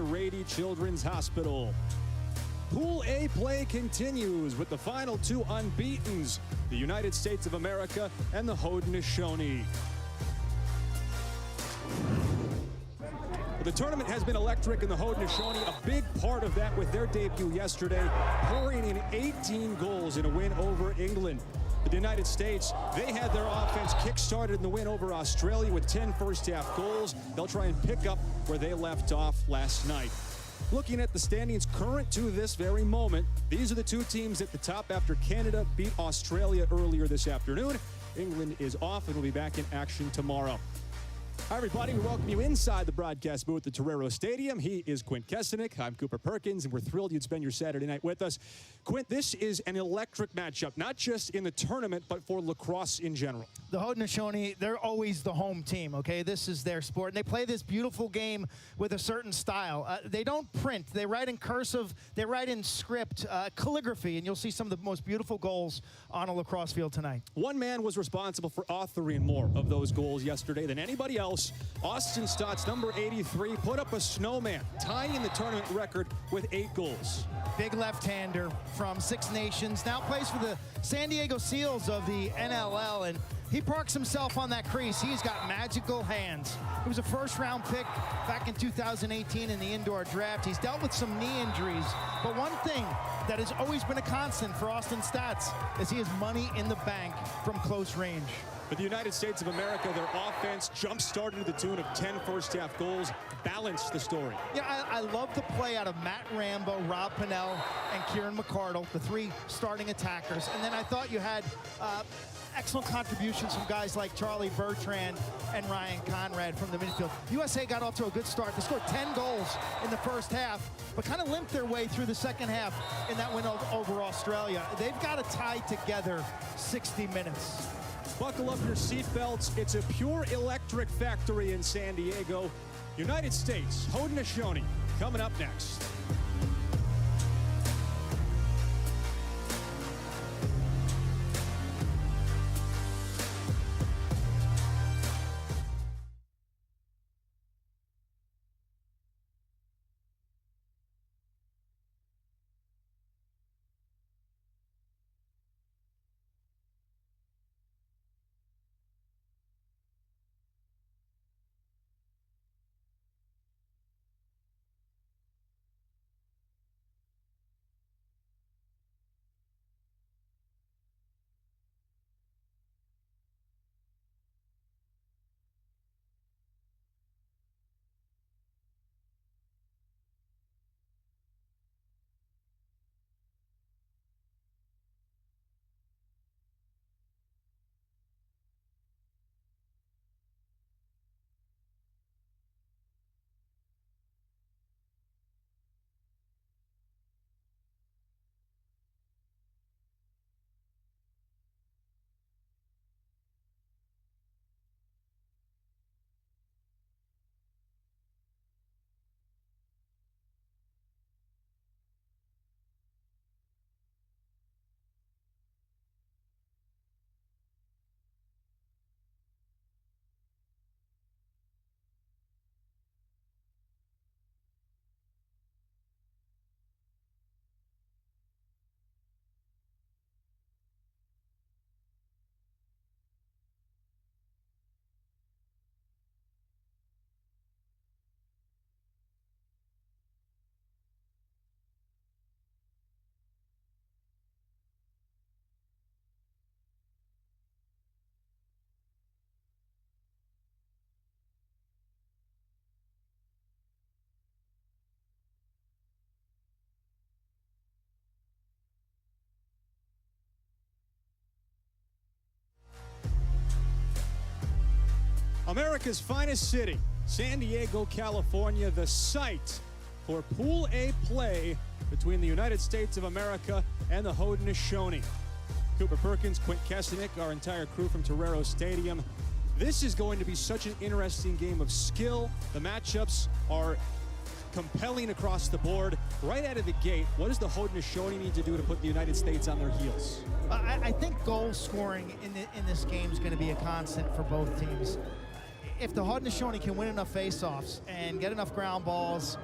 Rady Children's Hospital. Pool A play continues with the final two unbeatens, the United States of America and the Haudenosaunee. The tournament has been electric, and the Haudenosaunee a big part of that with their debut yesterday, pouring in 18 goals in a win over England. The United States, they had their offense kick-started in the win over Australia with 10 first-half goals. They'll try and pick up where they left off last night. Looking at the standings current to this very moment, these are the two teams at the top after Canada beat Australia earlier this afternoon. England is off and will be back in action tomorrow. Hi, everybody. We welcome you inside the broadcast booth at Torero Stadium. He is Quint Kesenick. I'm Cooper Perkins, and we're thrilled you'd spend your Saturday night with us. Quint, this is an electric matchup, not just in the tournament, but for lacrosse in general. The Haudenosaunee, they're always the home team, okay? This is their sport, and they play this beautiful game with a certain style. They don't print. They write in cursive. They write in script, calligraphy, and you'll see some of the most beautiful goals on a lacrosse field tonight. One man was responsible for authoring more of those goals yesterday than anybody else. Austin Stott's number 83 put up a snowman, tying the tournament record with 8 goals. Big left-hander from Six Nations, now plays for the San Diego Seals of the NLL, and he parks himself on that crease. He's got magical hands. He was a first-round pick back in 2018 in the indoor draft. He's dealt with some knee injuries, but one thing that has always been a constant for Austin Stotts is he has money in the bank from close range. For the United States of America, their offense jump-started to the tune of 10 first-half goals, balanced the story. Yeah, I love the play out of Matt Rambo, Rob Pinnell, and Kieran McCardle, the 3 starting attackers. And then I thought you had excellent contributions from guys like Charlie Bertrand and Ryan Conrad from the midfield. USA got off to a good start. They scored 10 goals in the first half, but kind of limped their way through the second half in that win over Australia. They've got to tie together 60 minutes. Buckle up your seatbelts. It's a pure electric factory in San Diego. United States, Haudenosaunee, coming up next. America's finest city, San Diego, California, the site for Pool A play between the United States of America and the Haudenosaunee. Cooper Perkins, Quint Kesenick, our entire crew from Torero Stadium. This is going to be such an interesting game of skill. The matchups are compelling across the board. Right out of the gate, what does the Haudenosaunee need to do to put the United States on their heels? I think goal scoring in this game is going to be a constant for both teams. If the Haudenosaunee can win enough faceoffs and get enough ground balls,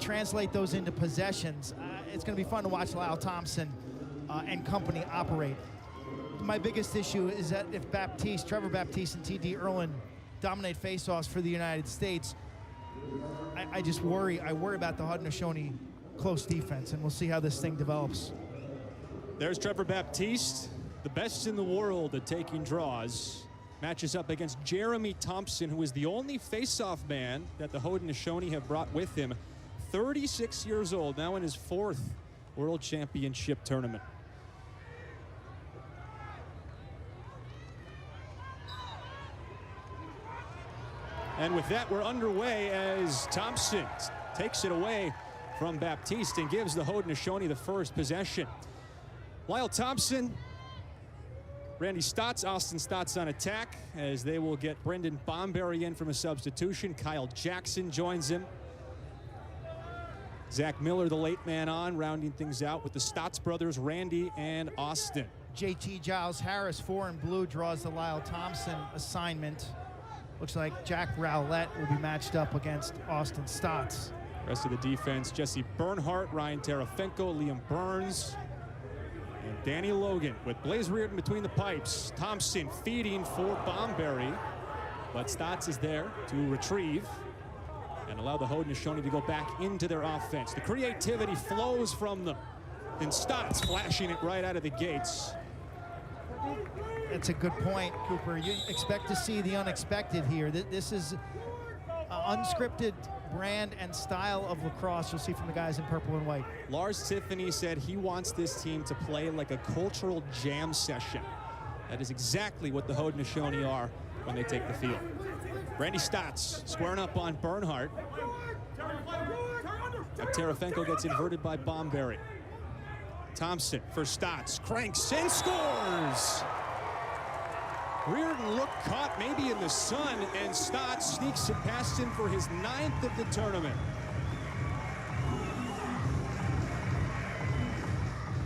translate those into possessions, it's going to be fun to watch Lyle Thompson and company operate. My biggest issue is that if Trevor Baptiste and T.D. Erlin dominate faceoffs for the United States, I just worry. I worry about the Haudenosaunee close defense, and we'll see how this thing develops. There's Trevor Baptiste, the best in the world at taking draws. Matches up against Jeremy Thompson, who is the only faceoff man that the Haudenosaunee have brought with him. 36 years old, now in his 4th World Championship tournament. And with that, we're underway as Thompson takes it away from Baptiste and gives the Haudenosaunee the first possession. Lyle Thompson, Randy Stotts, Austin Stotts on attack, as they will get Brendan Bomberry in from a substitution. Kyle Jackson joins him. Zach Miller, the late man on, rounding things out with the Stotts brothers, Randy and Austin. JT Giles Harris, 4 in blue, draws the Lyle Thompson assignment. Looks like Jack Rowlett will be matched up against Austin Stotts. Rest of the defense, Jesse Bernhardt, Ryan Terafenko, Liam Burns, and Danny Logan with Blaze Reardon between the pipes. Thompson feeding for Bomberry, but Stotts is there to retrieve and allow the Haudenosaunee to go back into their offense. The creativity flows from them, and Stotts flashing it right out of the gates. That's a good point, Cooper. You expect to see the unexpected here. This is unscripted brand and style of lacrosse you'll see from the guys in purple and white. Lars Tiffany said he wants this team to play like a cultural jam session. That is exactly what the Haudenosaunee are when they take the field. Randy Stotts squaring up on Bernhardt. Terafenko gets inverted by Bomberry. Thompson for Stotts, cranks and scores! Reardon looked caught maybe in the sun, and Stotts sneaks it past him for his 9th of the tournament.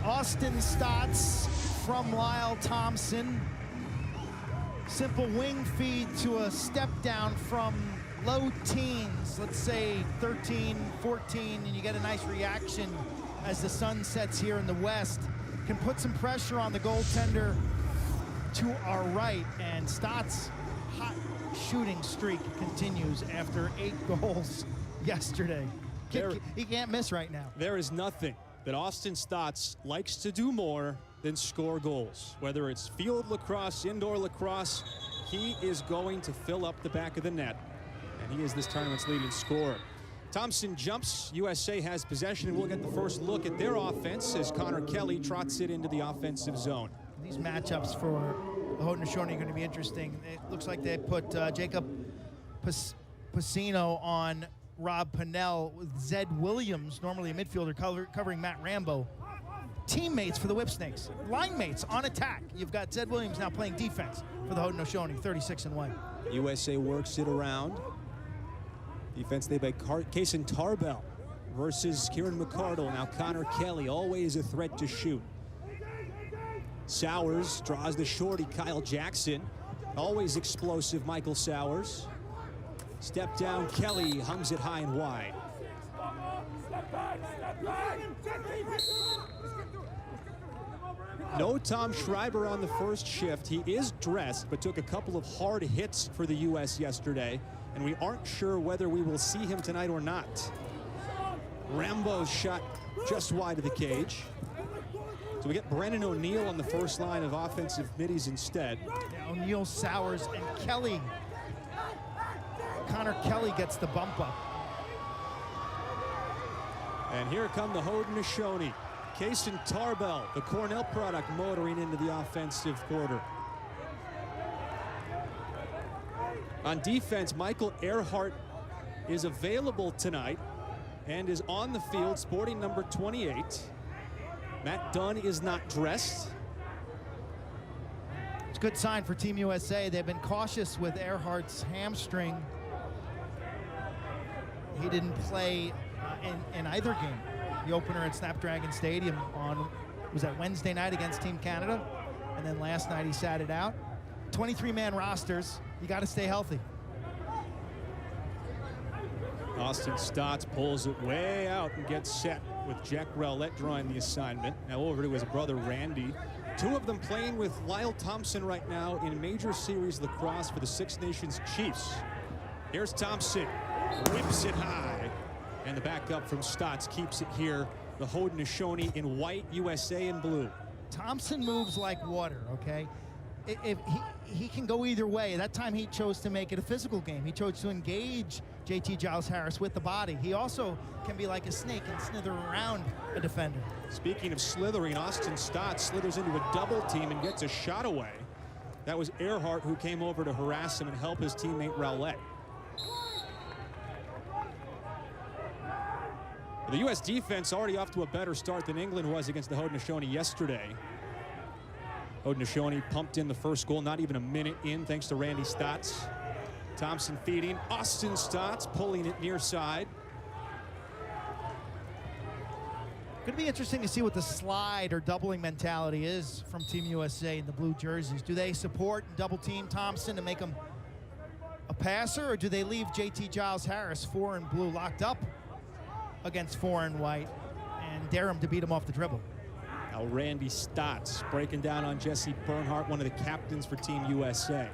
Austin Stotts from Lyle Thompson. Simple wing feed to a step down from low teens, let's say 13, 14, and you get a nice reaction as the sun sets here in the west. Can put some pressure on the goaltender to our right, and Stotts' hot shooting streak continues after 8 goals yesterday. He can't miss right now. There is nothing that Austin Stotts likes to do more than score goals. Whether it's field lacrosse, indoor lacrosse, he is going to fill up the back of the net, and he is this tournament's leading scorer. Thompson jumps, USA has possession, and we'll get the first look at their offense as Connor Kelly trots it into the offensive zone. These matchups for the Haudenosaunee are going to be interesting. It looks like they put Jacob Pacino on Rob Pennell with Zed Williams, normally a midfielder, covering Matt Rambo. Teammates for the Whipsnakes, line mates on attack. You've got Zed Williams now playing defense for the Haudenosaunee, 36-1. USA works it around. Defense led by Kaysen Tarbell versus Kieran McCardle. Now Connor Kelly, always a threat to shoot. Sowers draws the shorty, Kyle Jackson. Always explosive, Michael Sowers. Step down, Kelly hums it high and wide. No Tom Schreiber on the first shift. He is dressed, but took a couple of hard hits for the U.S. yesterday, and we aren't sure whether we will see him tonight or not. Rambo's shot just wide of the cage. So we get Brennan O'Neill on the first line of offensive middies instead. Yeah, O'Neill, Sowers, and Kelly. Connor Kelly gets the bump up. And here come the Haudenosaunee. Kaysen Tarbell, the Cornell product, motoring into the offensive quarter. On defense, Michael Earhart is available tonight and is on the field sporting number 28. Matt Dunn is not dressed. It's a good sign for Team USA. They've been cautious with Earhart's hamstring. He didn't play in either game. The opener at Snapdragon Stadium was that Wednesday night against Team Canada, and then last night he sat it out. 23-man rosters, you got to stay healthy. Austin Stotts pulls it way out and gets set with Jack Rowlett drawing the assignment. Now over to his brother Randy. Two of them playing with Lyle Thompson right now in Major Series Lacrosse for the Six Nations Chiefs. Here's Thompson, whips it high, and the backup from Stotts keeps it here. The Haudenosaunee in white, USA in blue. Thompson moves like water, okay? If he can go either way. That time he chose to make it a physical game. He chose to engage JT Giles Harris with the body. He also can be like a snake and slither around a defender. Speaking of slithering, Austin Stotts slithers into a double team and gets a shot away. That was Earhart who came over to harass him and help his teammate Rowlett. The U.S. defense already off to a better start than England was against the Haudenosaunee yesterday. Haudenosaunee pumped in the first goal, not even a minute in, thanks to Randy Stotts. Thompson feeding, Austin Stotts pulling it near side. Going to be interesting to see what the slide or doubling mentality is from Team USA in the blue jerseys. Do they support and double team Thompson to make him a passer, or do they leave JT Giles Harris 4 in blue locked up against 4 in white and dare him to beat him off the dribble? Now Randy Stotts breaking down on Jesse Bernhardt, one of the captains for Team USA.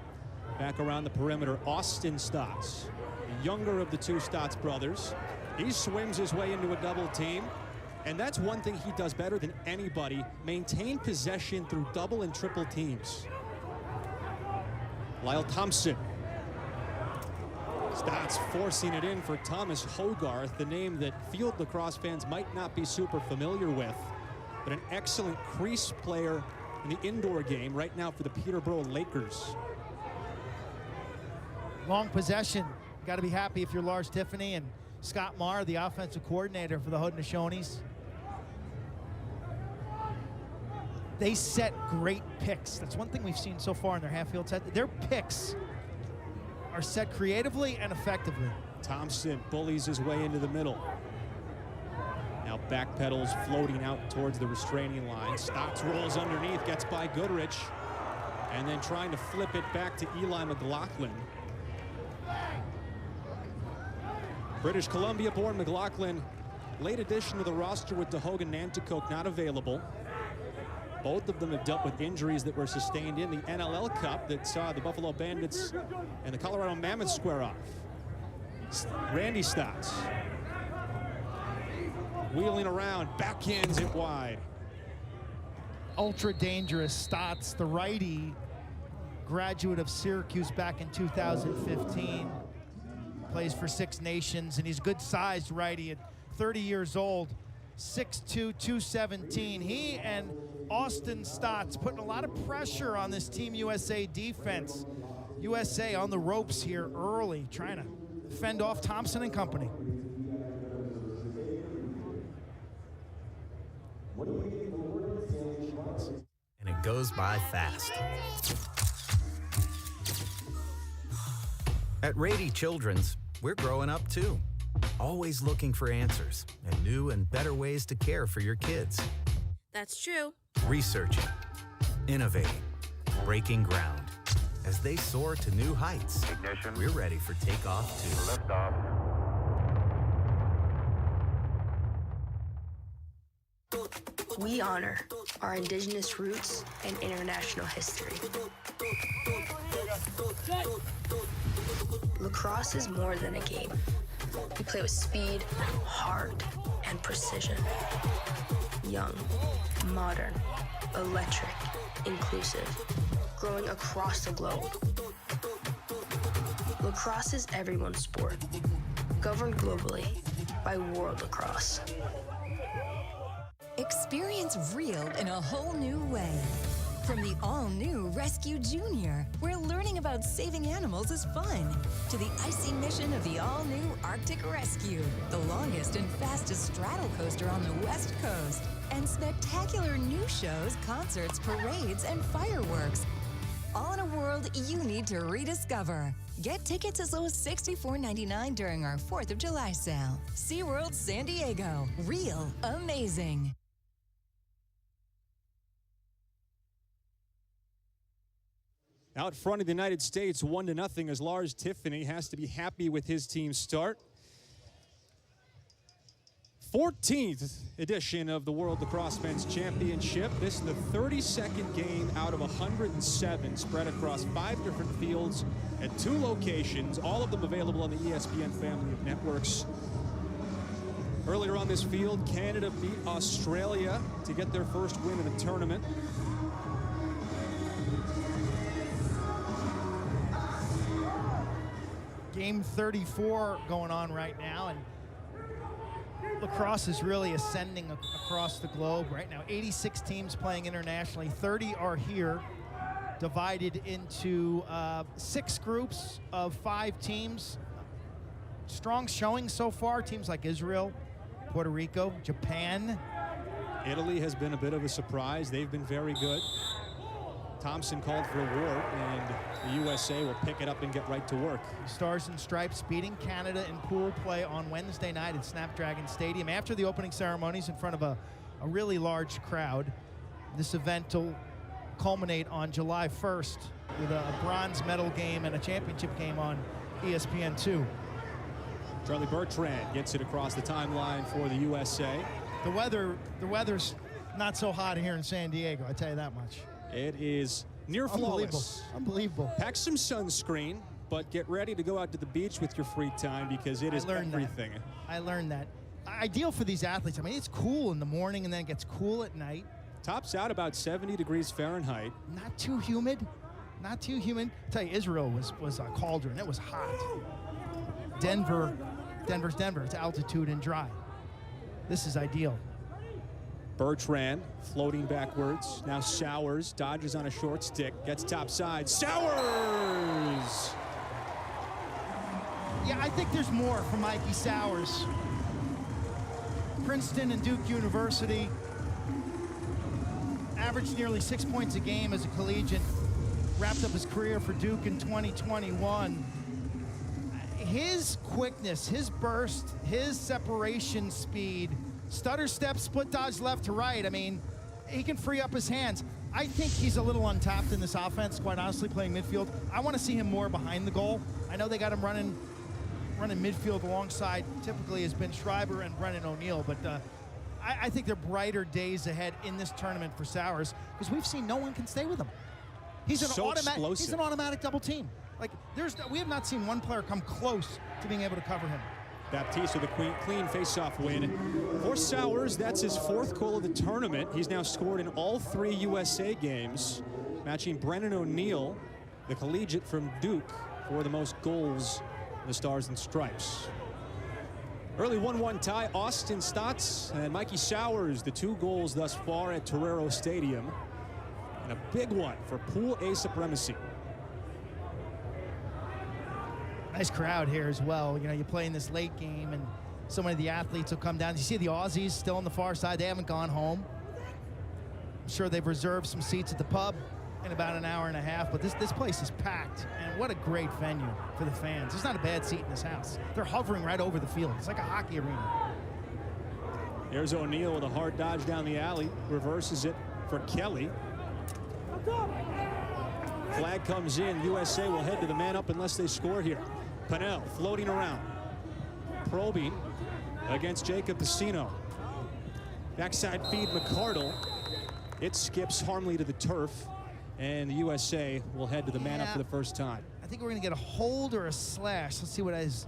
Back around the perimeter, Austin Stotts, the younger of the two Stotts brothers. He swims his way into a double team, and that's one thing he does better than anybody, maintain possession through double and triple teams. Lyle Thompson. Stotts forcing it in for Thomas Hogarth, the name that field lacrosse fans might not be super familiar with, but an excellent crease player in the indoor game right now for the Peterborough Lakers. Long possession. Got to be happy if you're Lars Tiffany and Scott Marr, the offensive coordinator for the Haudenosaunees. They set great picks. That's one thing we've seen so far in their half-field set. Their picks are set creatively and effectively. Thompson bullies his way into the middle. Now backpedals floating out towards the restraining line. Stotts rolls underneath, gets by Goodrich, and then trying to flip it back to Eli McLaughlin. British Columbia-born McLaughlin, late addition to the roster with DeHogan Nanticoke not available. Both of them have dealt with injuries that were sustained in the NLL Cup that saw the Buffalo Bandits and the Colorado Mammoths square off. Randy Stotts wheeling around, backhands it wide. Ultra dangerous Stotts, the righty, graduate of Syracuse back in 2015. Plays for Six Nations, and he's good-sized righty at 30 years old, 6'2", 217. He and Austin Stotts putting a lot of pressure on this Team USA defense. USA on the ropes here early, trying to fend off Thompson and company. And it goes by fast. At Rady Children's, we're growing up too. Always looking for answers and new and better ways to care for your kids. That's true. Researching, innovating, breaking ground. As they soar to new heights, Ignition. We're ready for takeoff too. Lift off. We honor our indigenous roots and international history. Lacrosse is more than a game. We play with speed, heart, and precision. Young, modern, electric, inclusive, growing across the globe. Lacrosse is everyone's sport, governed globally by World Lacrosse. Experience real in a whole new way. From the all-new Rescue Junior, where learning about saving animals is fun, to the icy mission of the all-new Arctic Rescue, the longest and fastest straddle coaster on the West Coast, and spectacular new shows, concerts, parades, and fireworks. All in a world you need to rediscover. Get tickets as low as $64.99 during our 4th of July sale. SeaWorld San Diego. Real amazing. Out front of the United States, 1-0 as Lars Tiffany has to be happy with his team's start. 14th edition of the World Lacrosse Men's Championship. This is the 32nd game out of 107 spread across 5 different fields at 2 locations, all of them available on the ESPN family of networks. Earlier on this field, Canada beat Australia to get their first win in the tournament. Game 34 going on right now, and lacrosse is really ascending across the globe right now. 86 teams playing internationally. 30 are here, divided into 6 groups of 5 teams. Strong showing so far. Teams like Israel, Puerto Rico, Japan. Italy has been a bit of a surprise. They've been very good. Thompson called for a war, and the USA will pick it up and get right to work. Stars and Stripes beating Canada in pool play on Wednesday night at Snapdragon Stadium after the opening ceremonies in front of a really large crowd. This event will culminate on July 1st with a bronze medal game and a championship game on ESPN2. Charlie Bertrand gets it across the timeline for the USA. The weather's not so hot here in San Diego, I tell you that much. It is near flawless. Unbelievable. Pack some sunscreen, but get ready to go out to the beach with your free time because it is everything. I learned that. Ideal for these athletes. I mean, it's cool in the morning and then it gets cool at night. Tops out about 70 degrees Fahrenheit. Not too humid. Not too humid. I tell you, Israel was a cauldron. It was hot. Denver's Denver. It's altitude and dry. This is ideal. Bertrand floating backwards. Now Sowers dodges on a short stick. Gets topside. Sowers! Yeah, I think there's more from Mikey Sowers. Princeton and Duke University. Averaged nearly 6 points a game as a collegiate. Wrapped up his career for Duke in 2021. His quickness, his burst, his separation speed, stutter step, split dodge left to right. I mean, he can free up his hands. I think he's a little untapped in this offense, quite honestly, playing midfield. I want to see him more behind the goal. I know they got him running midfield alongside, typically has been Schreiber and Brennan O'Neill, but I think there are brighter days ahead in this tournament for Sowers because we've seen no one can stay with him. He's an automatic double team. Like, we have not seen one player come close to being able to cover him. Baptiste with a clean face-off win. For Sowers, that's his 4th goal of the tournament. He's now scored in all 3 USA games, matching Brennan O'Neill, the collegiate from Duke, for the most goals in the Stars and Stripes. Early 1-1 tie, Austin Stotts and Mikey Sowers, the 2 goals thus far at Torero Stadium. And a big one for Pool A supremacy. Nice crowd here as well. You know, you play in this late game and so many of the athletes will come down. You see the Aussies still on the far side. They haven't gone home. I'm sure they've reserved some seats at the pub in about an hour and a half, but this place is packed, and what a great venue for the fans. There's not a bad seat in this house. They're hovering right over the field. It's like a hockey arena. Here's O'Neill with a hard dodge down the alley, reverses it for Kelly. Flag comes in. USA will head to the man up unless they score here. Pannell floating around. Probing against Jacob Pacino. Backside feed McCardle. It skips harmly to the turf, and the USA will head to the man up for the first time. I think we're going to get a hold or a slash. Let's see what it is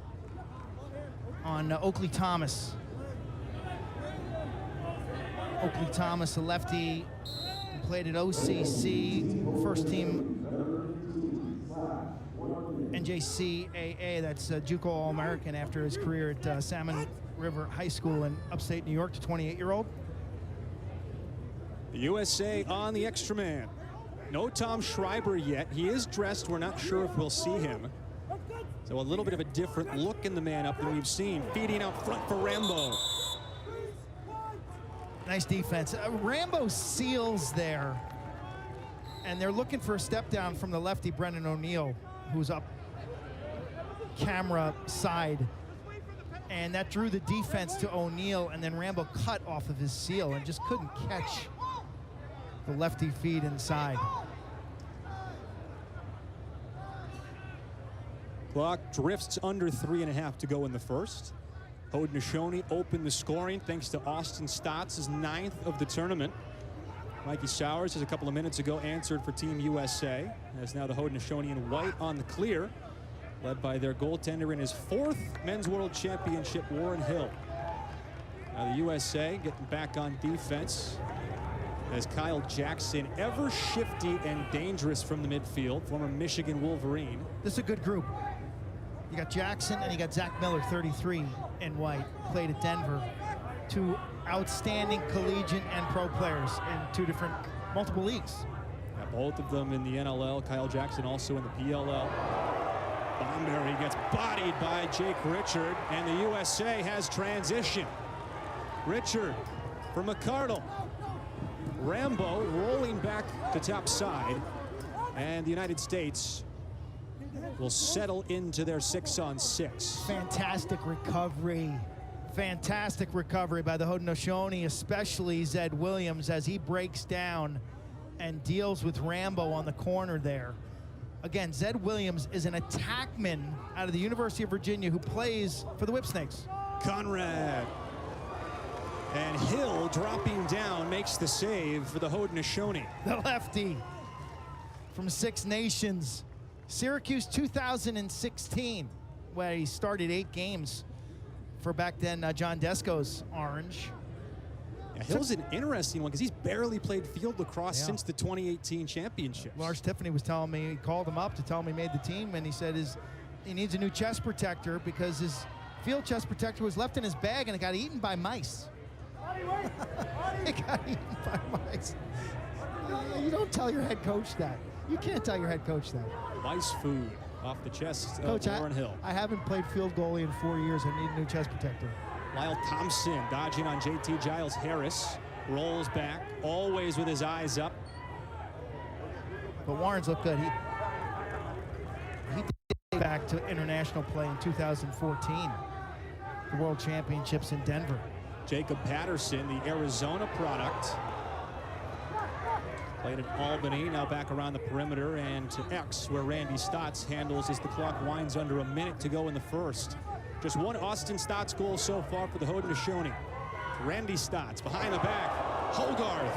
on Oakley Thomas. Oakley Thomas, a lefty, played at OCC, first team NJCAA, that's JUCO All-American after his career at Salmon River High School in upstate New York, to 28-year-old. The USA on the extra man. No Tom Schreiber yet. He is dressed. We're not sure if we'll see him. So a little bit of a different look in the man up than we've seen. Feeding out front for Rambo. Nice defense. Rambo seals there. And they're looking for a step down from the lefty, Brennan O'Neill, who's up camera side. And that drew the defense to O'Neill, and then Rambo cut off of his seal and just couldn't catch the lefty feed inside. Clock drifts under 3.5 to go in the first. Haudenosaunee opened the scoring thanks to Austin Stotts, his 9th of the tournament. Mikey Sowers, just a couple of minutes ago, answered for Team USA. As now the Haudenosaunee in white on the clear, led by their goaltender in his 4th Men's World Championship, Warren Hill. Now the USA getting back on defense as Kyle Jackson, ever shifty and dangerous from the midfield, former Michigan Wolverine. This is a good group. You got Jackson and you got Zach Miller, 33, in white, played at Denver. 2 outstanding collegiate and pro players in 2 different, multiple leagues. Yeah, both of them in the NLL. Kyle Jackson also in the PLL. Bomberry gets bodied by Jake Richard, and the USA has transition. Richard for McCardle. Rambo rolling back to top side, and the United States will settle into their 6-on-6. Fantastic recovery. Fantastic recovery by the Haudenosaunee, especially Zed Williams, as he breaks down and deals with Rambo on the corner there. Again, Zed Williams is an attackman out of the University of Virginia who plays for the Whipsnakes. Conrad. And Hill dropping down makes the save for the Haudenosaunee. The lefty from Six Nations. Syracuse 2016, where he started 8 games for back then John Desco's Orange. Yeah, Hill's an interesting one because he's barely played field lacrosse since the 2018 championship. Lars Tiffany was telling me, he called him up to tell him he made the team, and he said he needs a new chest protector because his field chest protector was left in his bag and it got eaten by mice. It got eaten by mice. You don't tell your head coach that. You can't tell your head coach that. Mice food off the chest Coach, of Warren Hill. I haven't played field goalie in 4 years. I need a new chest protector. Lyle Thompson dodging on JT Giles Harris. Rolls back, always with his eyes up. But Warren's looked good. He did back to international play in 2014. The World Championships in Denver. Jacob Patterson, the Arizona product. Played at Albany, now back around the perimeter and to X, where Randy Stotts handles as the clock winds under a minute to go in the first. Just one Austin Stotts goal so far for the Haudenosaunee. Randy Stotts behind the back. Hogarth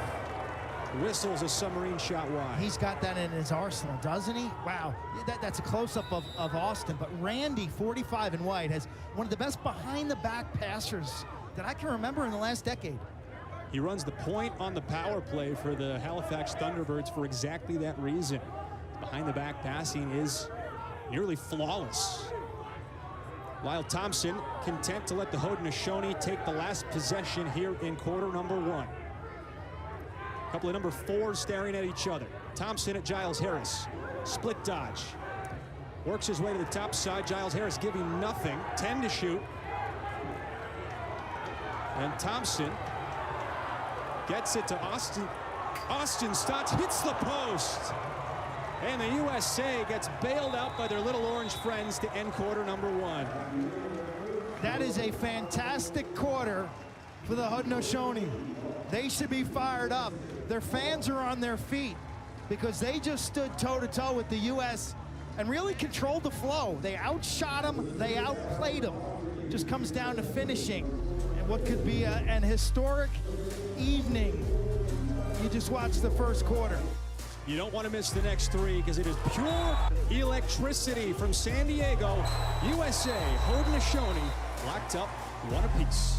whistles a submarine shot wide. He's got that in his arsenal, doesn't he? Wow, that's a close-up of Austin. But Randy, 45 in white, has one of the best behind-the-back passers that I can remember in the last decade. He runs the point on the power play for the Halifax Thunderbirds for exactly that reason. Behind-the-back passing is nearly flawless. Lyle Thompson content to let the Haudenosaunee take the last possession here in quarter number 1. A couple of number 4s staring at each other. Thompson at Giles Harris. Split dodge. Works his way to the top side. Giles Harris giving nothing. 10 to shoot. And Thompson gets it to Austin. Austin Stotts hits the post. And the USA gets bailed out by their little orange friends to end quarter number 1. That is a fantastic quarter for the Haudenosaunee. They should be fired up. Their fans are on their feet because they just stood toe-to-toe with the U.S. and really controlled the flow. They outshot them. They outplayed them. Just comes down to finishing. And what could be an historic evening. You just watch the first quarter. You don't want to miss the next 3 because it is pure electricity from San Diego. USA, Haudenosaunee, locked up 1 apiece.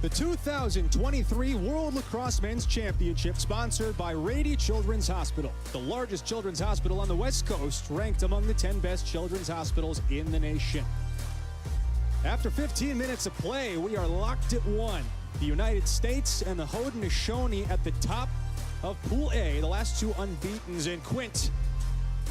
The 2023 World Lacrosse Men's Championship, sponsored by Rady Children's Hospital, the largest children's hospital on the West Coast, ranked among the 10 best children's hospitals in the nation. After 15 minutes of play, we are locked at 1. The United States and the Haudenosaunee at the top of Pool A, the last two unbeatens. And Quint,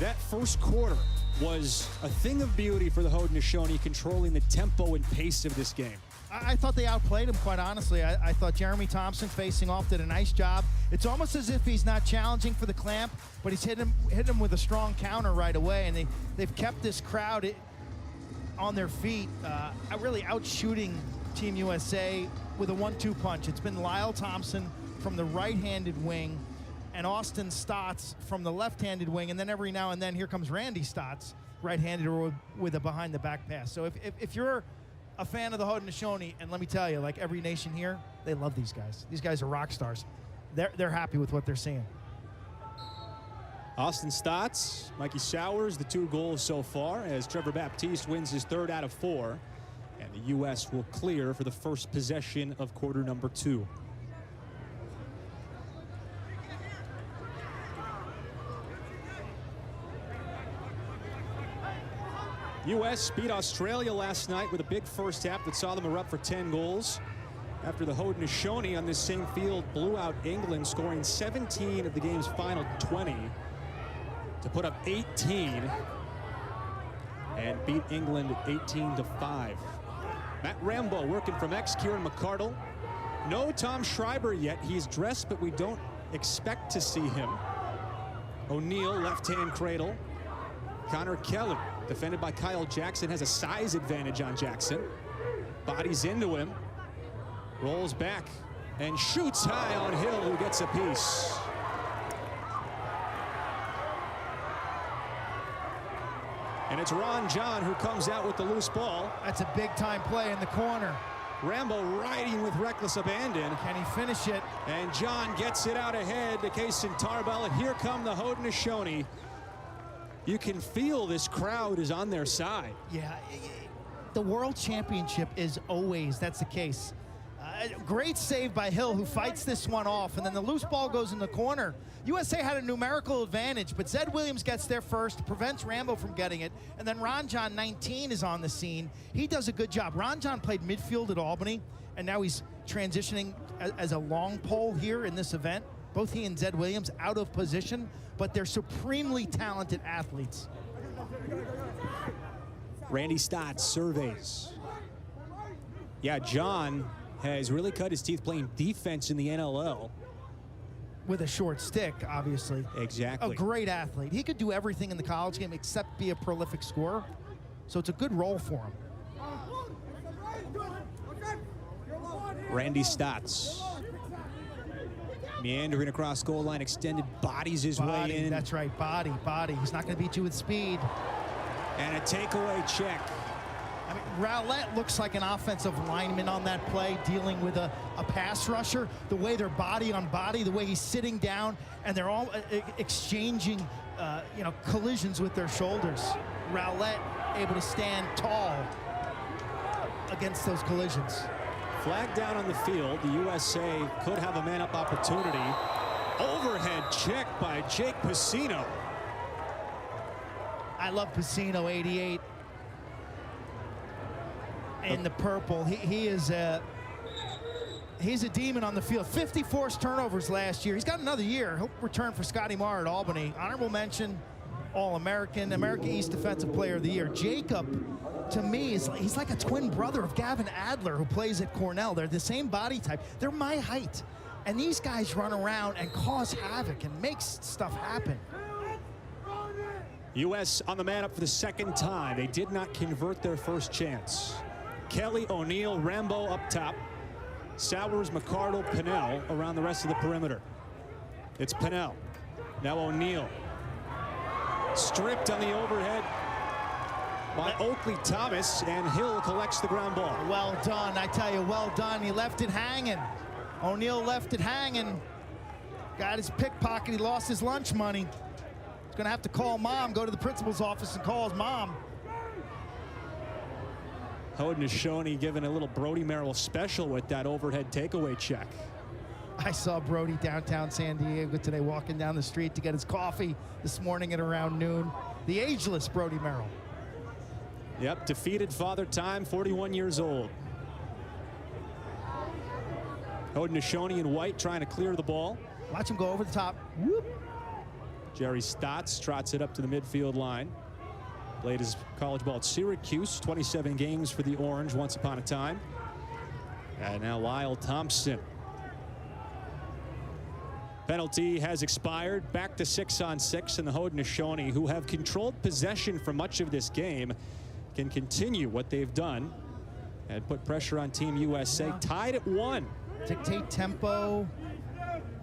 that first quarter was a thing of beauty for the Haudenosaunee, controlling the tempo and pace of this game. I thought they outplayed him, quite honestly. I thought Jeremy Thompson facing off did a nice job. It's almost as if he's not challenging for the clamp, but he's hit him with a strong counter right away, and they've kept this crowd on their feet, really outshooting Team USA with a 1-2 punch. It's been Lyle Thompson from the right-handed wing and Austin Stotts from the left-handed wing, and then every now and then here comes Randy Stotts, right-handed or with a behind-the-back pass. So if you're a fan of the Haudenosaunee, and let me tell you, like every nation here, they love these guys. These guys are rock stars. They're happy with what they're seeing. Austin Stotts, Mikey Sowers, the 2 goals so far, as Trevor Baptiste wins his 3rd out of 4. And the U.S. will clear for the first possession of quarter number 2. U.S. beat Australia last night with a big first half that saw them erupt for 10 goals. After the Haudenosaunee on this same field blew out England, scoring 17 of the game's final 20 to put up 18 and beat England 18-5. Matt Rambo working from X, Kieran McArdle. No Tom Schreiber yet. He's dressed, but we don't expect to see him. O'Neill, left-hand cradle. Connor Kelly, defended by Kyle Jackson, has a size advantage on Jackson. Bodies into him. Rolls back and shoots high on Hill, who gets a piece. And it's Ron John who comes out with the loose ball. That's a big-time play in the corner. Rambo riding with reckless abandon. Can he finish it? And John gets it out ahead to Kaysen Tarbell. And here come the Haudenosaunee. You can feel this crowd is on their side. Yeah, the World Championship is always, that's the case. Great save by Hill, who fights this one off, and then the loose ball goes in the corner. USA had a numerical advantage, but Zed Williams gets there first, prevents Rambo from getting it, and then Ron John, 19, is on the scene. He does a good job. Ron John played midfield at Albany, and now he's transitioning as a long pole here in this event. Both he and Zed Williams out of position, but they're supremely talented athletes. Randy Stotts surveys. Yeah, John has really cut his teeth playing defense in the NLL. With a short stick, obviously. Exactly. A great athlete. He could do everything in the college game except be a prolific scorer. So it's a good role for him. Randy Stotts. Meandering across goal line, extended, bodies his way in. That's right, body. He's not going to beat you with speed. And a takeaway check. I mean, Rowlett looks like an offensive lineman on that play, dealing with a pass rusher. The way they're body on body, the way he's sitting down, and they're all exchanging, collisions with their shoulders. Rowlett able to stand tall against those collisions. Flag down on the field. The USA could have a man-up opportunity. Overhead check by Jake Pacino. I love Pacino, 88. In the purple. He's a demon on the field. 50 forced turnovers last year. He's got another year. He'll return for Scotty Marr at Albany. Honorable mention, All-American, America East Defensive Player of the Year. Jacob, to me, he's like a twin brother of Gavin Adler, who plays at Cornell. They're the same body type. They're my height. And these guys run around and cause havoc and make stuff happen. U.S. on the man-up for the second time. They did not convert their first chance. Kelly, O'Neill, Rambo up top. Sowers, McArdle, Pinnell around the rest of the perimeter. It's Pinnell. Now O'Neill. Stripped on the overhead by Oakley Thomas, and Hill collects the ground ball. Well done, I tell you, well done. He left it hanging. O'Neill left it hanging. Got his pickpocket, he lost his lunch money. He's gonna have to call mom, go to the principal's office and call his mom. Haudenosaunee giving a little Brody Merrill special with that overhead takeaway check. I saw Brody downtown San Diego today walking down the street to get his coffee this morning at around noon. The ageless Brody Merrill. Yep, defeated Father Time, 41 years old. Haudenosaunee in white trying to clear the ball. Watch him go over the top. Whoop. Jerry Stotts trots it up to the midfield line. Played his college ball at Syracuse, 27 games for the Orange once upon a time. And now Lyle Thompson. Penalty has expired. Back to 6-on-6, and the Haudenosaunee, who have controlled possession for much of this game, can continue what they've done and put pressure on Team USA. Tied at 1. Dictate tempo.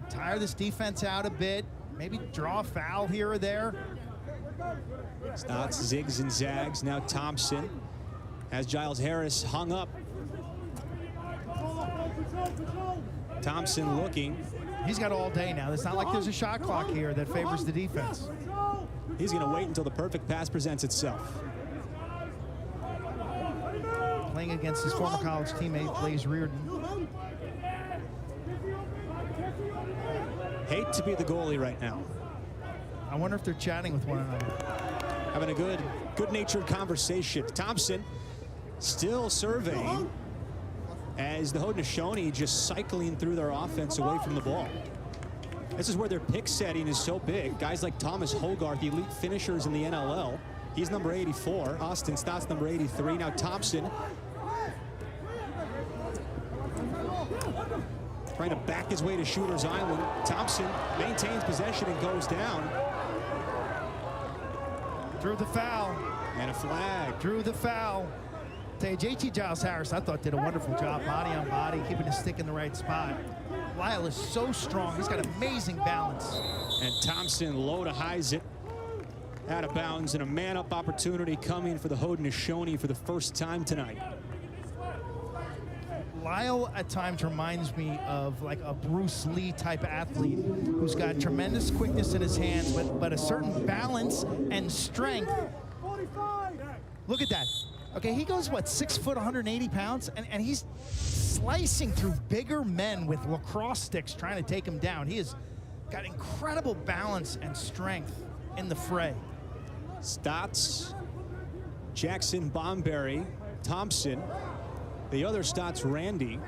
Tire this defense out a bit. Maybe draw a foul here or there. Stotts zigs and zags. Now Thompson has Giles Harris hung up. Thompson looking. He's got all day now. It's not like there's a shot clock here that favors the defense. He's going to wait until the perfect pass presents itself. Playing against his former college teammate, Blaze Reardon. Hate to be the goalie right now. I wonder if they're chatting with one another. Having a good-natured conversation. Thompson still surveying as the Haudenosaunee just cycling through their offense away from the ball. This is where their pick setting is so big. Guys like Thomas Hogarth, elite finishers in the NLL. He's number 84. Austin Stotts, number 83. Now Thompson trying to back his way to Shooter's Island. Thompson maintains possession and goes down. Drew the foul. And a flag. Drew the foul. JT Giles Harris, I thought, did a wonderful job, body on body, keeping his stick in the right spot. Lyle is so strong. He's got amazing balance. And Thompson low to highs it out of bounds, and a man-up opportunity coming for the Haudenosaunee for the first time tonight. Lyle at times reminds me of like a Bruce Lee type athlete who's got tremendous quickness in his hands, but a certain balance and strength. Look at that. Okay, he goes, what, 6 foot, 180 pounds? And he's slicing through bigger men with lacrosse sticks trying to take him down. He has got incredible balance and strength in the fray. Stotts, Jackson, Bomberry, Thompson, the other Stotts, Randy,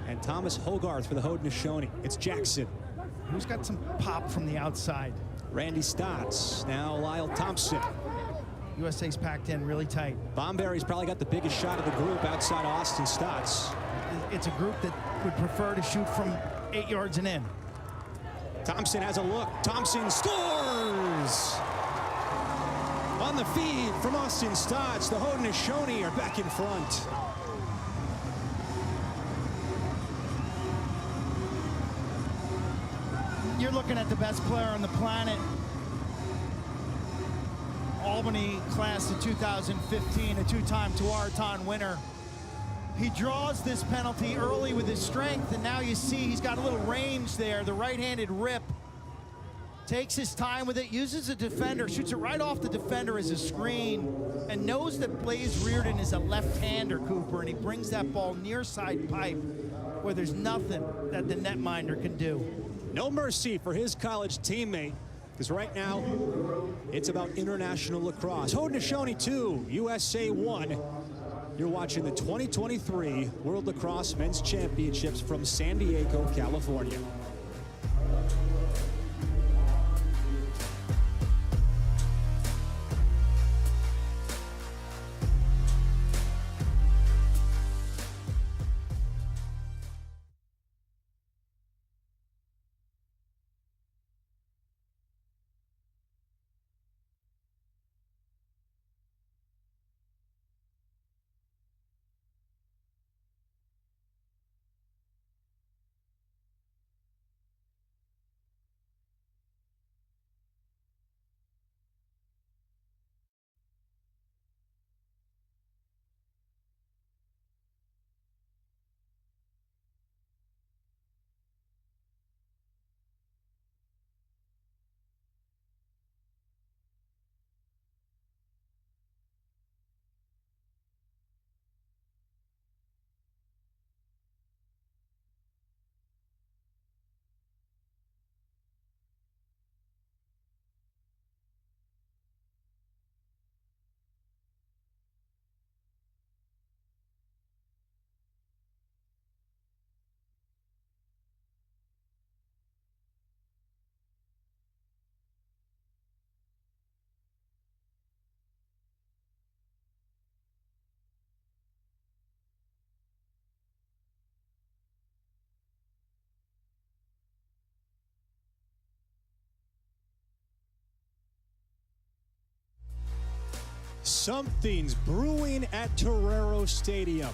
and Thomas Hogarth for the Haudenosaunee. It's Jackson. Who's got some pop from the outside? Randy Stotts, now Lyle Thompson. USA's packed in really tight. Bomberry's probably got the biggest shot of the group outside Austin Stotts. It's a group that would prefer to shoot from 8 yards and in. Thompson has a look. Thompson scores! On the feed from Austin Stotts, the Haudenosaunee are back in front. You're looking at the best player on the planet. Albany class of 2015, a two-time Tuaraton winner. He draws this penalty early with his strength, and now you see he's got a little range there, the right-handed rip. Takes his time with it, uses a defender, shoots it right off the defender as a screen, and knows that Blaze Reardon is a left-hander, Cooper, and he brings that ball near side pipe where there's nothing that the netminder can do. No mercy for his college teammate, because right now it's about international lacrosse. Haudenosaunee 2, USA 1. You're watching the 2023 World Lacrosse Men's Championships from San Diego, California. Something's brewing at Torero Stadium.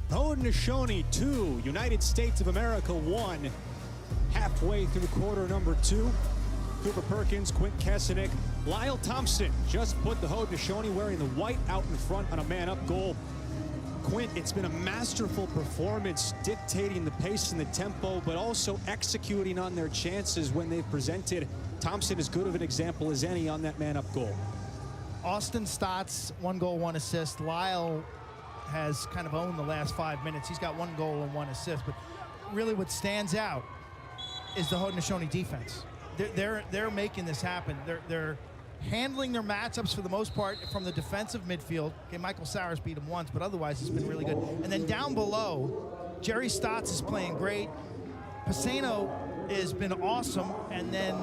Haudenosaunee 2, United States of America 1. Halfway through quarter number 2. Cooper Perkins, Quint Kesenick, Lyle Thompson just put the Haudenosaunee wearing the white out in front on a man-up goal. Quint, it's been a masterful performance, dictating the pace and the tempo, but also executing on their chances when they've presented. Thompson as good of an example as any on that man-up goal. Austin Stotts, 1 goal, 1 assist. Lyle has kind of owned the last 5 minutes. He's got 1 goal and 1 assist, but really what stands out is the Haudenosaunee defense. They're making this happen. They're handling their matchups for the most part from the defensive midfield. Okay, Michael Sowers beat him once, but otherwise it's been really good. And then down below, Jerry Stotts is playing great. Pisano has been awesome, and then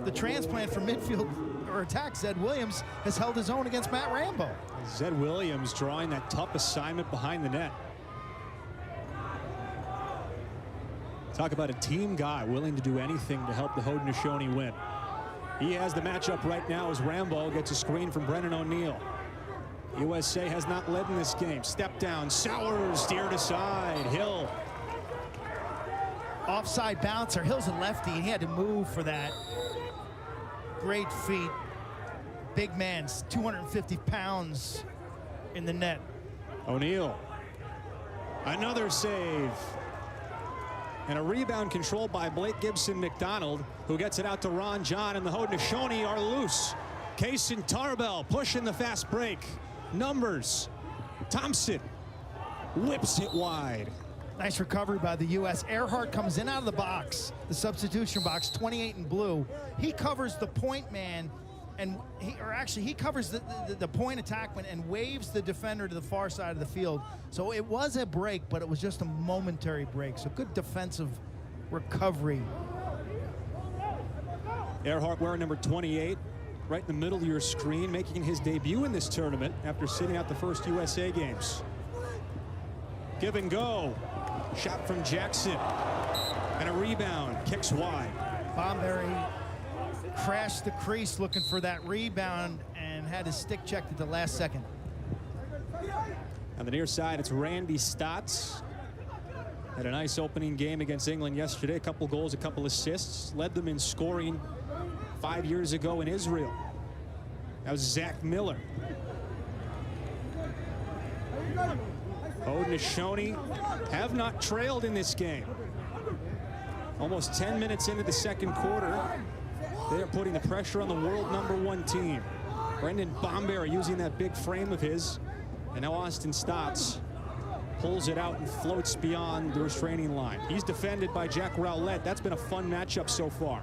the transplant from midfield or attack, Zed Williams, has held his own against Matt Rambo. Zed Williams drawing that tough assignment behind the net. Talk about a team guy willing to do anything to help the Haudenosaunee win. He has the matchup right now as Rambo gets a screen from Brennan O'Neill. USA has not led in this game. Step down, Sowers steered aside, Hill. Offside bouncer, Hill's a lefty, and he had to move for that. Great feet. Big man, 250 pounds in the net. O'Neill. Another save. And a rebound controlled by Blake Gibson McDonald, who gets it out to Ron John, and the Haudenosaunee are loose. Kaysen Tarbell pushing the fast break. Numbers. Thompson whips it wide. Nice recovery by the U.S. Earhart comes in out of the box, the substitution box, 28 in blue. He covers the point man, and he covers the point attackman and waves the defender to the far side of the field. So it was a break, but it was just a momentary break. So good defensive recovery. Earhart wearing number 28, right in the middle of your screen, making his debut in this tournament after sitting out the first USA games. Give and go. Shot from Jackson. And a rebound. Kicks wide. Bomberry crashed the crease looking for that rebound and had his stick checked at the last second. On the near side, it's Randy Stotts. Had a nice opening game against England yesterday. A couple goals, a couple assists. Led them in scoring 5 years ago in Israel. That was Zach Miller. Haudenosaunee have not trailed in this game. Almost 10 minutes into the second quarter, they are putting the pressure on the world #1 team. Brendan Bomberry using that big frame of his, and now Austin Stotts pulls it out and floats beyond the restraining line. He's defended by Jack Rowlett. That's been a fun matchup so far.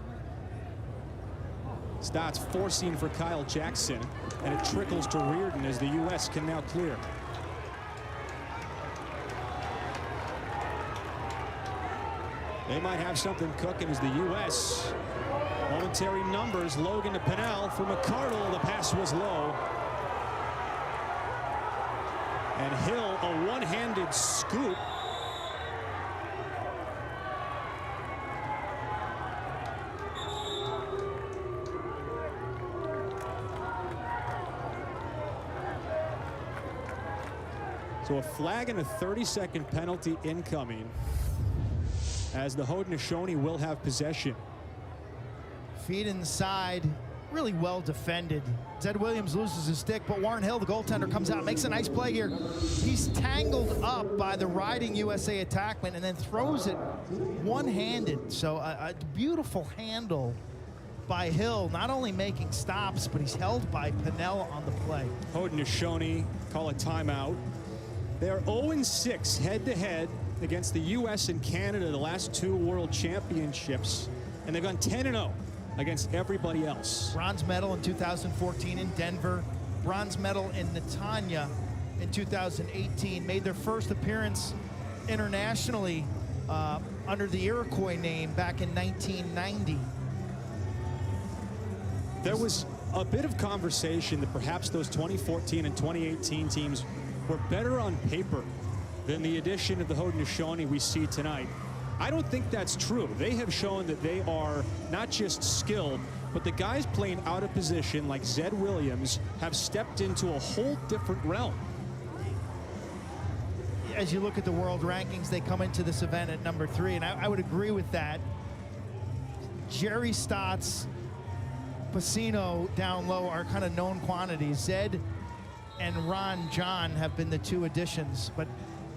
Stotts forcing for Kyle Jackson, and it trickles to Reardon as the U.S. can now clear. They might have something cooking as the U.S. momentary numbers. Logan to Pinnell for McCardle. The pass was low. And Hill, a one-handed scoop. So a flag and a 30-second penalty incoming, as the Haudenosaunee will have possession. Feet inside, really well defended. Zed Williams loses his stick, but Warren Hill, the goaltender, comes out, makes a nice play here. He's tangled up by the riding USA attackman and then throws it one-handed. So a beautiful handle by Hill, not only making stops, but he's held by Pinnell on the play. Haudenosaunee call a timeout. They are 0-6 head-to-head against the U.S. and Canada, the last 2 World Championships, and they've gone 10-0 against everybody else. Bronze medal in 2014 in Denver, bronze medal in Netanya in 2018, made their first appearance internationally under the Iroquois name back in 1990. There was a bit of conversation that perhaps those 2014 and 2018 teams were better on paper than the addition of the Haudenosaunee we see tonight. I don't think that's true. They have shown that they are not just skilled, but the guys playing out of position like Zed Williams have stepped into a whole different realm. As you look at the world rankings, they come into this event at number 3, and I would agree with that. Jerry Stotts, Pacino down low are kind of known quantities. Zed and Ron John have been the 2 additions, but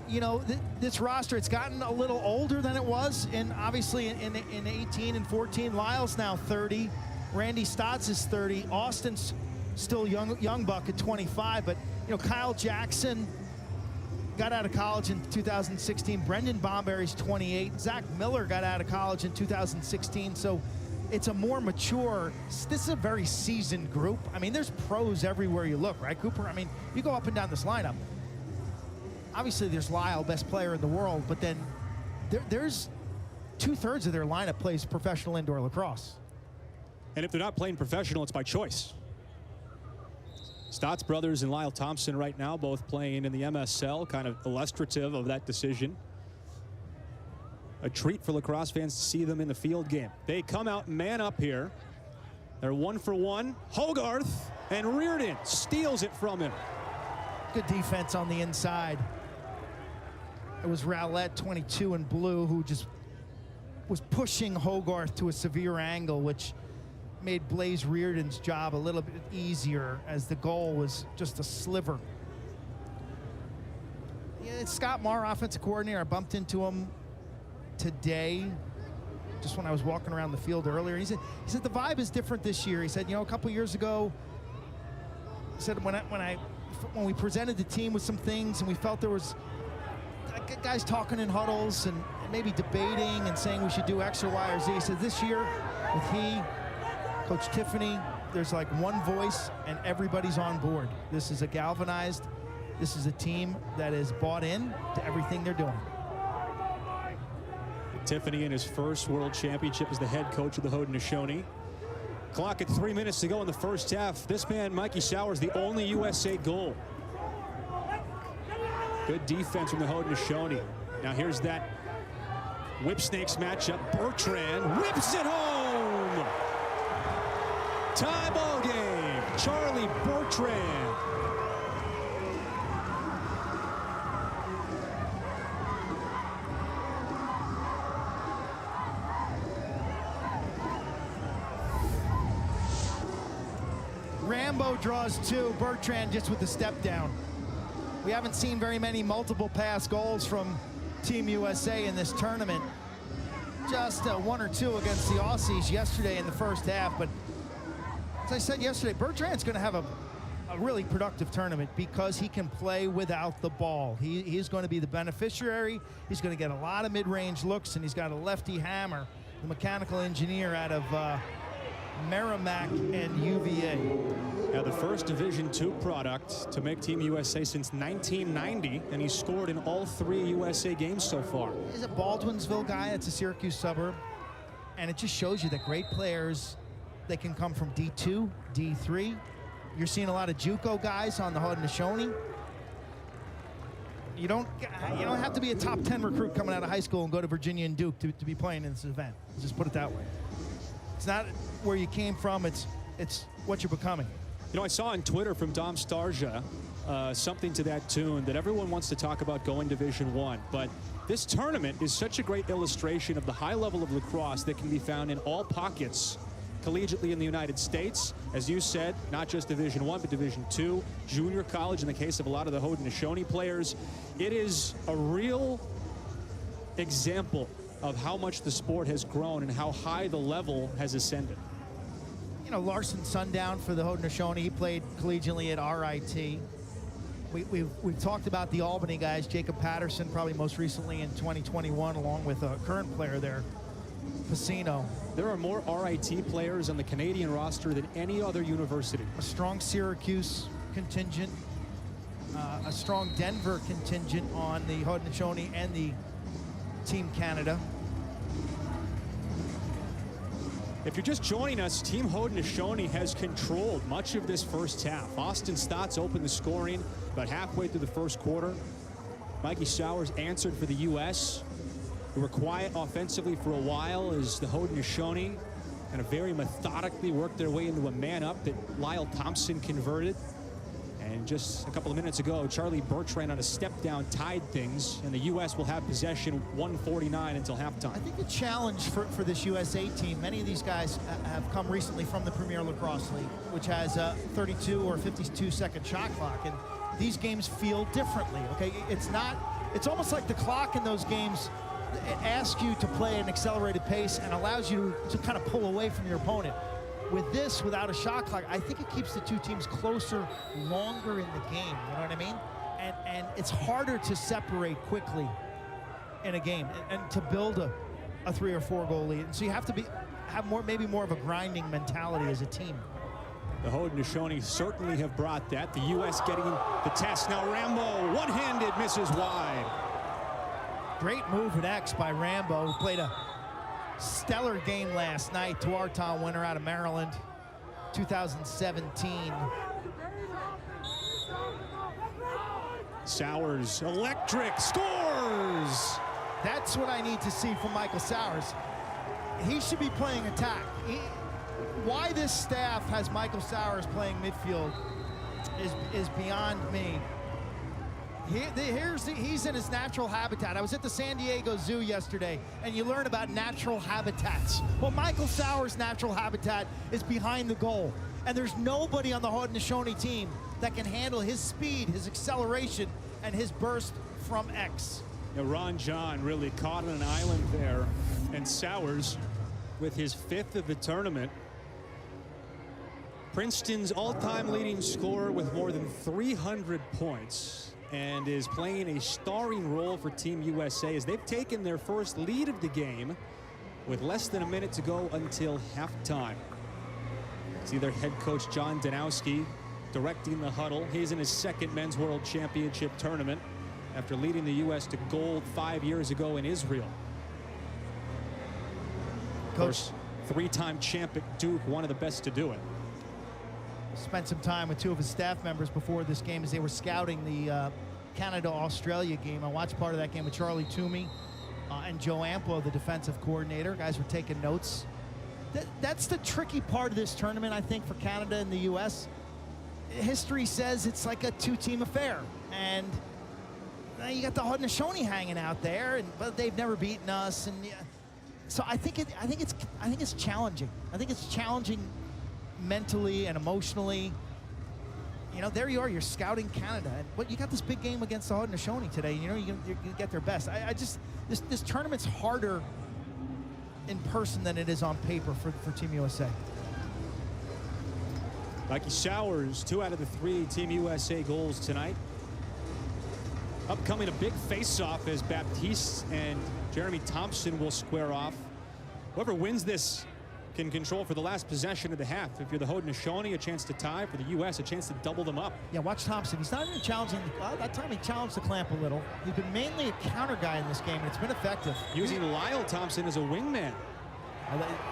you know, this roster, it's gotten a little older than it was, and obviously in 18 and 14. Lyle's now 30. Randy Stotts is 30. Austin's still young buck at 25, but you know, Kyle Jackson got out of college in 2016. Brendan Bomberry's 28. Zach Miller got out of college in 2016. So it's a more mature, this is a very seasoned group. I mean, there's pros everywhere you look, right, Cooper? I mean, you go up and down this lineup. Obviously, there's Lyle, best player in the world, but then there's 2/3 of their lineup plays professional indoor lacrosse. And if they're not playing professional, it's by choice. Stotts brothers and Lyle Thompson right now both playing in the MSL, kind of illustrative of that decision. A treat for lacrosse fans to see them in the field game. They come out man up here. They're 1-for-1. Hogarth, and Reardon steals it from him. Good defense on the inside. It was Rowlett, 22 in blue, who just was pushing Hogarth to a severe angle, which made Blaze Reardon's job a little bit easier, as the goal was just a sliver. Yeah, it's Scott Marr, offensive coordinator. I bumped into him today, just when I was walking around the field earlier. He said the vibe is different this year. He said, you know, a couple years ago, he said when we presented the team with some things and we felt there was guys talking in huddles and maybe debating and saying we should do X or Y or Z. He said this year with Coach Tiffany, there's like one voice and everybody's on board. This is this is a team that is bought in to everything they're doing. Tiffany in his first World Championship as the head coach of the Haudenosaunee. Clock at 3 minutes to go in the first half. This man, Mikey Sowers, the only USA goal. Good defense from the Haudenosaunee. Now here's that Whip Snakes matchup. Bertrand whips it home. Tie ball game. Charlie Bertrand. Rambo draws 2. Bertrand just with the step down. We haven't seen very many multiple pass goals from Team USA in this tournament. Just 1 or 2 against the Aussies yesterday in the first half. But as I said yesterday, Bertrand's going to have a really productive tournament because he can play without the ball. He's going to be the beneficiary. He's going to get a lot of mid-range looks, and he's got a lefty hammer, the mechanical engineer out of Merrimack and UVA. Now the first Division II product to make Team USA since 1990, and he's scored in all 3 USA games so far. He's a Baldwinsville guy. It's a Syracuse suburb, and it just shows you that great players, they can come from D2, D3. You're seeing a lot of JUCO guys on the Haudenosaunee. You don't have to be a top 10 recruit coming out of high school and go to Virginia and Duke to be playing in this event. Let's just put it that way. It's not where you came from, it's what you're becoming. You know, I saw on Twitter from Dom Starja something to that tune, that everyone wants to talk about going Division I, but this tournament is such a great illustration of the high level of lacrosse that can be found in all pockets collegiately in the United States. As you said, not just Division I, but Division II, junior college in the case of a lot of the Haudenosaunee players. It is a real example of how much the sport has grown and how high the level has ascended. You know, Larson Sundown for the Haudenosaunee, he played collegiately at RIT. We've talked about the Albany guys, Jacob Patterson, probably most recently in 2021, along with a current player there, Pacino. There are more RIT players on the Canadian roster than any other university. A strong Syracuse contingent, a strong Denver contingent on the Haudenosaunee and the Team Canada. If you're just joining us, Team Haudenosaunee has controlled much of this first half. Austin Stotts opened the scoring about halfway through the first quarter. Mikey Sowers answered for the U.S., who were quiet offensively for a while as the Haudenosaunee kind of very methodically worked their way into a man-up that Lyle Thompson converted. And just a couple of minutes ago, Charlie Bertrand on a step-down tied things, and the U.S. will have possession 1:49 until halftime. I think the challenge for this USA team, many of these guys have come recently from the Premier Lacrosse League, which has a 32 or 52-second shot clock, and these games feel differently, okay? It's almost like the clock in those games asks you to play at an accelerated pace and allows you to kind of pull away from your opponent. With this, without a shot clock, I think it keeps the two teams closer longer in the game, you know what I mean? And it's harder to separate quickly in a game and to build a 3 or 4 goal lead. And so you have to have maybe more of a grinding mentality as a team. The Haudenosaunee certainly have brought that. The U.S. getting the test. Now Rambo, one-handed, misses wide. Great move at X by Rambo, who played a stellar game last night. Tuarton winner out of Maryland, 2017. Sowers, electric, scores! That's what I need to see from Michael Sowers. He should be playing attack. Why this staff has Michael Sowers playing midfield is beyond me. He's in his natural habitat. I was at the San Diego Zoo yesterday, and you learn about natural habitats. Well, Michael Sowers' natural habitat is behind the goal, and there's nobody on the Haudenosaunee team that can handle his speed, his acceleration, and his burst from X. Yeah, Ron John really caught on an island there, and Sowers with his 5th of the tournament. Princeton's all-time leading scorer with more than 300 points, and is playing a starring role for Team USA as they've taken their first lead of the game with less than a minute to go until halftime. See their head coach John Danowski directing the huddle. He's in his 2nd Men's World Championship tournament after leading the U.S. to gold 5 years ago in Israel. Of course, 3-time champ at Duke, one of the best to do it. Spent some time with 2 of his staff members before this game as they were scouting the Canada-Australia game. I watched part of that game with Charlie Toomey and Joe Amplo, the defensive coordinator. Guys were taking notes. That's the tricky part of this tournament, I think, for Canada and the U.S. History says it's like a 2-team affair, and you got the Haudenosaunee hanging out there, but they've never beaten us, and so I think it's challenging. I think it's challenging mentally and emotionally. You know, there you are, you're scouting Canada, but you got this big game against the Haudenosaunee today. You know, you get their best. This tournament's harder in person than it is on paper for Team USA. Mikey Sowers, 2 out of the 3 Team USA goals tonight. Upcoming a big face-off as Baptiste and Jeremy Thompson will square off. Whoever wins this can control for the last possession of the half. If you're the Haudenosaunee, a chance to tie. For the U.S., a chance to double them up. Yeah, watch Thompson. He's not even challenging. That time he challenged the clamp a little. He's been mainly a counter guy in this game, and it's been effective. Using Lyle Thompson as a wingman.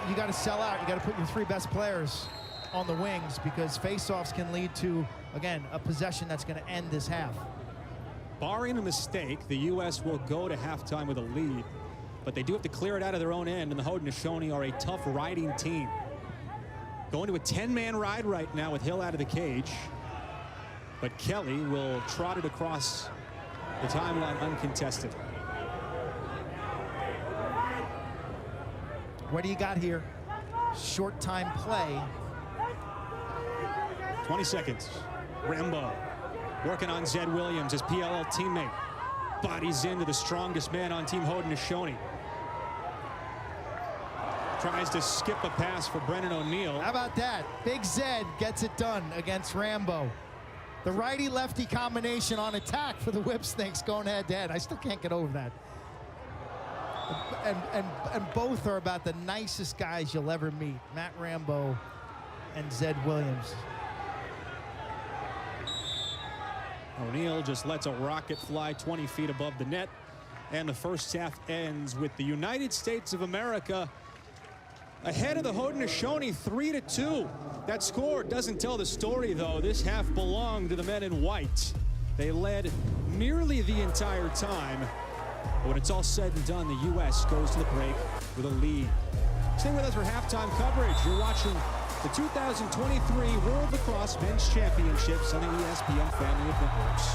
You got to sell out. You got to put your 3 best players on the wings, because face-offs can lead to, again, a possession that's going to end this half. Barring a mistake, the U.S. will go to halftime with a lead, but they do have to clear it out of their own end, and the Haudenosaunee are a tough riding team. Going to a 10-man ride right now with Hill out of the cage, but Kelly will trot it across the timeline uncontested. What do you got here? Short time play. 20 seconds. Rambo working on Zed Williams, his PLL teammate. Bodies into the strongest man on Team Haudenosaunee. Tries to skip a pass for Brennan O'Neill. How about that? Big Zed gets it done against Rambo. The righty-lefty combination on attack for the Whip Snakes going head-to-head. I still can't get over that. And both are about the nicest guys you'll ever meet. Matt Rambo and Zed Williams. O'Neill just lets a rocket fly 20 feet above the net. And the first half ends with the United States of America ahead of the Haudenosaunee 3-2. That score doesn't tell the story, though. This half belonged to the men in white. They led nearly the entire time. But when it's all said and done, the U.S. goes to the break with a lead. Stay with us for halftime coverage. You're watching the 2023 World Lacrosse Men's Championships on the ESPN family of networks.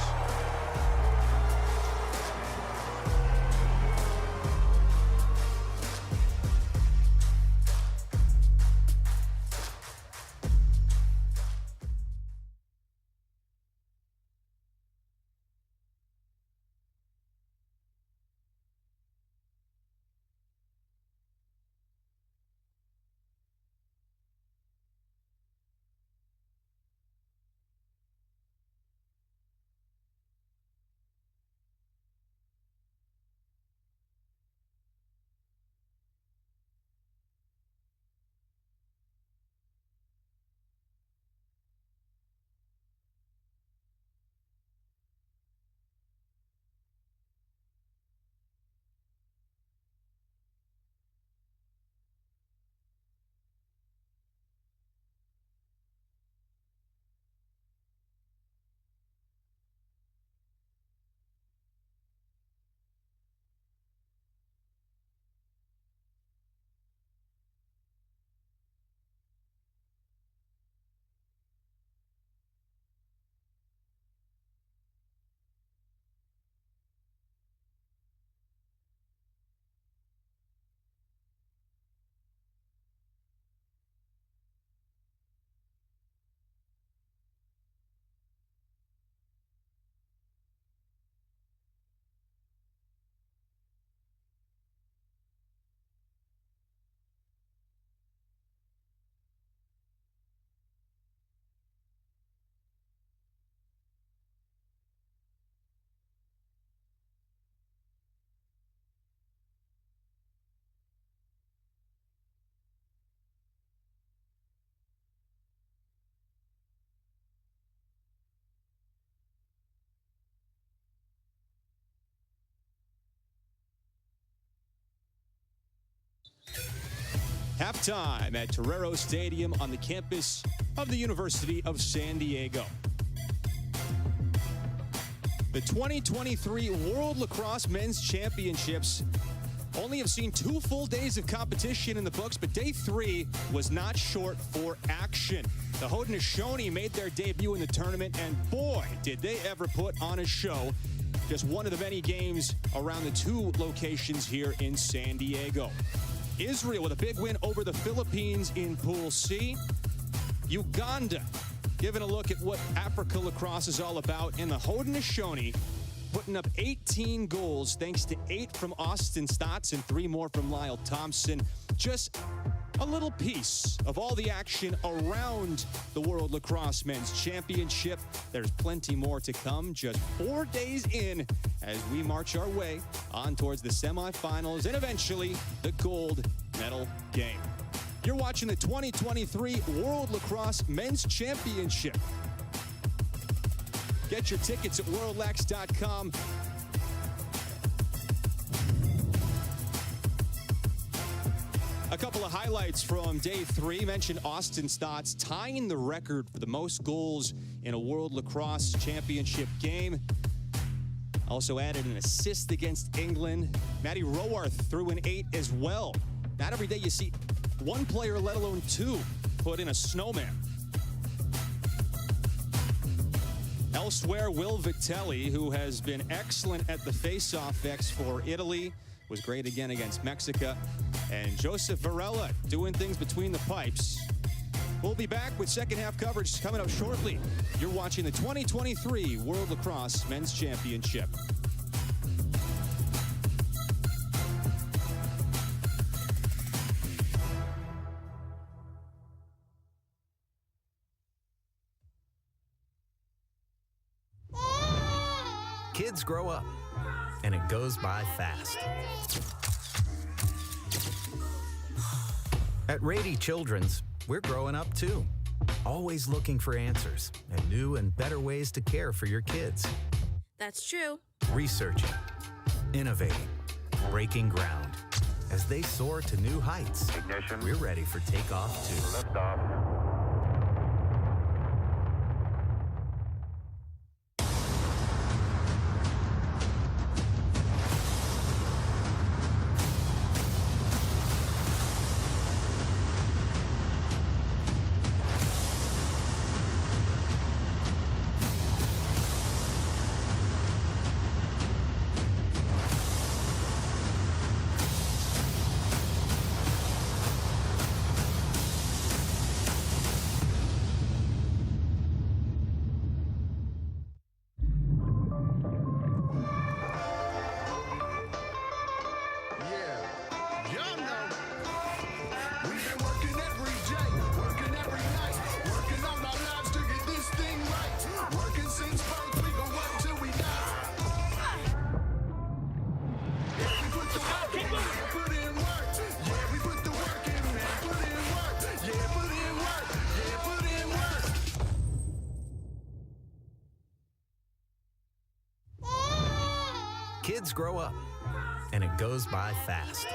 Halftime at Torero Stadium on the campus of the University of San Diego. The 2023 World Lacrosse Men's Championships only have seen 2 full days of competition in the books, but day 3 was not short for action. The Haudenosaunee made their debut in the tournament, and boy, did they ever put on a show. Just one of the many games around the 2 locations here in San Diego. Israel with a big win over the Philippines in Pool C. Uganda giving a look at what Africa lacrosse is all about. And the Haudenosaunee putting up 18 goals thanks to 8 from Austin Stotts and 3 more from Lyle Thompson. Just a little piece of all the action around the World Lacrosse Men's Championship. There's plenty more to come just 4 days in as we march our way on towards the semifinals and eventually the gold medal game. You're watching the 2023 World Lacrosse Men's Championship. Get your tickets at worldlax.com. A couple of highlights from day 3. Mentioned Austin Stotts tying the record for the most goals in a World Lacrosse Championship game. Also added an assist against England. Matty Rowarth threw in 8 as well. Not every day you see 1 player, let alone 2, put in a snowman. Elsewhere, Will Vitelli, who has been excellent at the face-off X for Italy, was great again against Mexico. And Joseph Varela doing things between the pipes. We'll be back with second half coverage coming up shortly. You're watching the 2023 World Lacrosse Men's Championship. Kids grow up, and it goes by fast. At Rady Children's, we're growing up too. Always looking for answers and new and better ways to care for your kids. That's true. Researching, innovating, breaking ground. As they soar to new heights, Ignition. We're ready for takeoff too. Lift off. Kids grow up, and it goes by fast.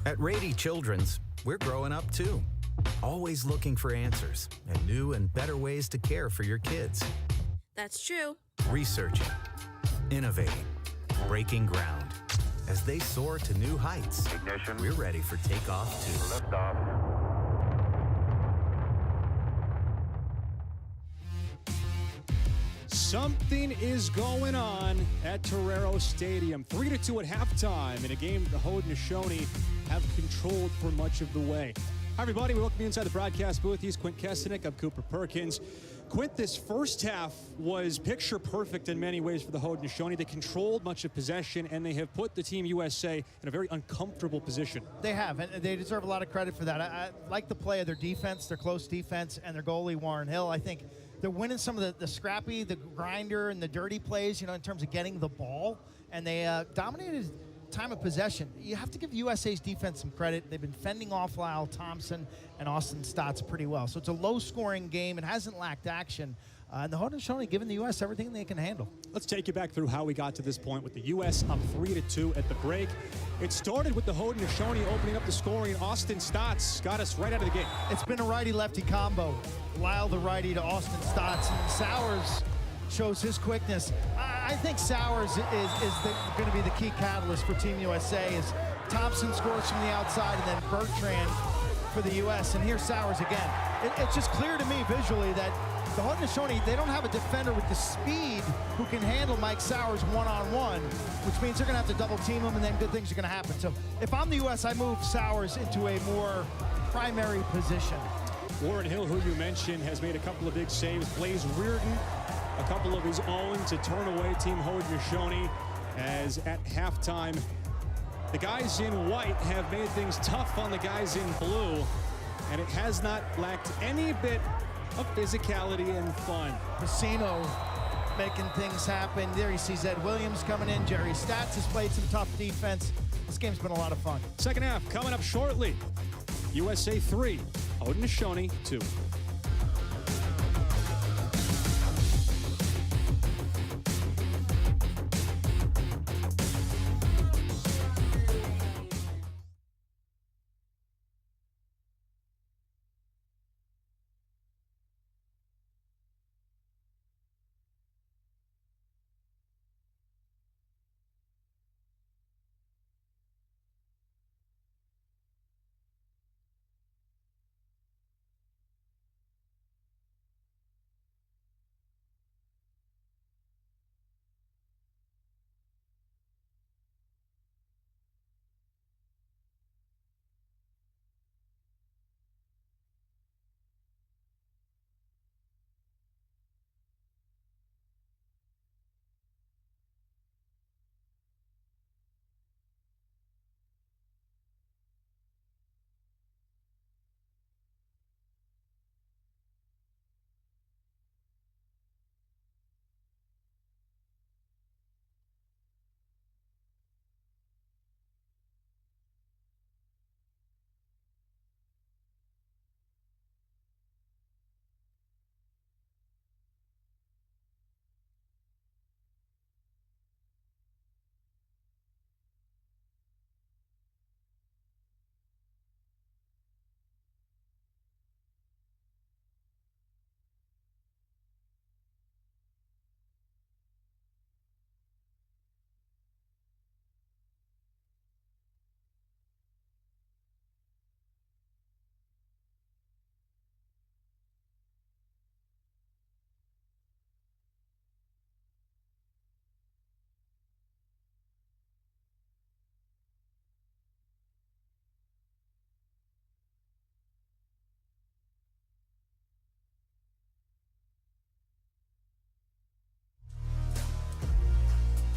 At Rady Children's, we're growing up too. Always looking for answers and new and better ways to care for your kids. That's true. Researching, innovating, breaking ground. As they soar to new heights, Ignition. we're ready for takeoff too. Liftoff. Something is going on at Torero Stadium. 3-2 at halftime in a game the Haudenosaunee have controlled for much of the way. Hi, everybody. We welcome you inside the broadcast booth. He's Quint Kestenik. I'm Cooper Perkins. Quint, this first half was picture perfect in many ways for the Haudenosaunee. They controlled much of possession, and they have put the Team USA in a very uncomfortable position. They have, and they deserve a lot of credit for that. I like the play of their defense, their close defense, and their goalie, Warren Hill. I think they're winning some of the scrappy, the grinder, and the dirty plays, in terms of getting the ball, and they dominated time of possession. You have to give USA's defense some credit. They've been fending off Lyle Thompson and Austin Stotts pretty well. So it's a low-scoring game. It hasn't lacked action. And the Haudenosaunee giving the U.S. everything they can handle. Let's take you back through how we got to this point with the U.S. up 3-2 at the break. It started with the Haudenosaunee opening up the scoring. Austin Stotts got us right out of the game. It's been a righty-lefty combo. Lyle the righty to Austin Stotts. And Sowers shows his quickness. I think Sowers is going to be the key catalyst for Team USA as Thompson scores from the outside and then Bertrand for the U.S. And here's Sowers again. It's just clear to me visually that the Haudenosaunee, they don't have a defender with the speed who can handle Mike Sowers one-on-one, which means they're going to have to double team him, and then good things are going to happen. So if I'm the U.S., I move Sowers into a more primary position. Warren Hill, who you mentioned, has made a couple of big saves. Blaze Reardon, a couple of his own to turn away Team Haudenosaunee, as at halftime, the guys in white have made things tough on the guys in blue, and it has not lacked any bit of physicality and fun. Casino making things happen. There you see Zed Williams coming in. Jerry Stats has played some tough defense. This game's been a lot of fun. Second half coming up shortly. USA 3, Haudenosaunee 2.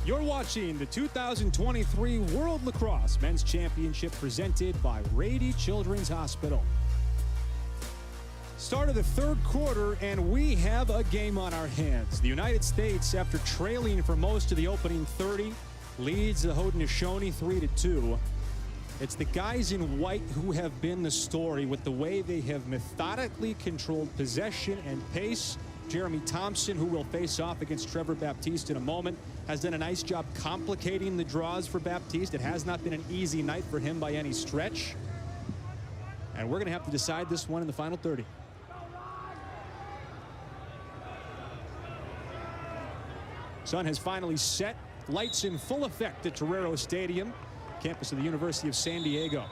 You're watching the 2023 World Lacrosse Men's Championship presented by Rady Children's Hospital. Start of the third quarter, and we have a game on our hands. The United States, after trailing for most of the opening 30, leads the Haudenosaunee 3-2. It's the guys in white who have been the story with the way they have methodically controlled possession and pace Jeremy Thompson, who will face off against Trevor Baptiste in a moment, has done a nice job complicating the draws for Baptiste. It has not been an easy night for him by any stretch. And we're going to have to decide this one in the final 30. Sun has finally set. Lights in full effect at Torero Stadium, campus of the University of San Diego.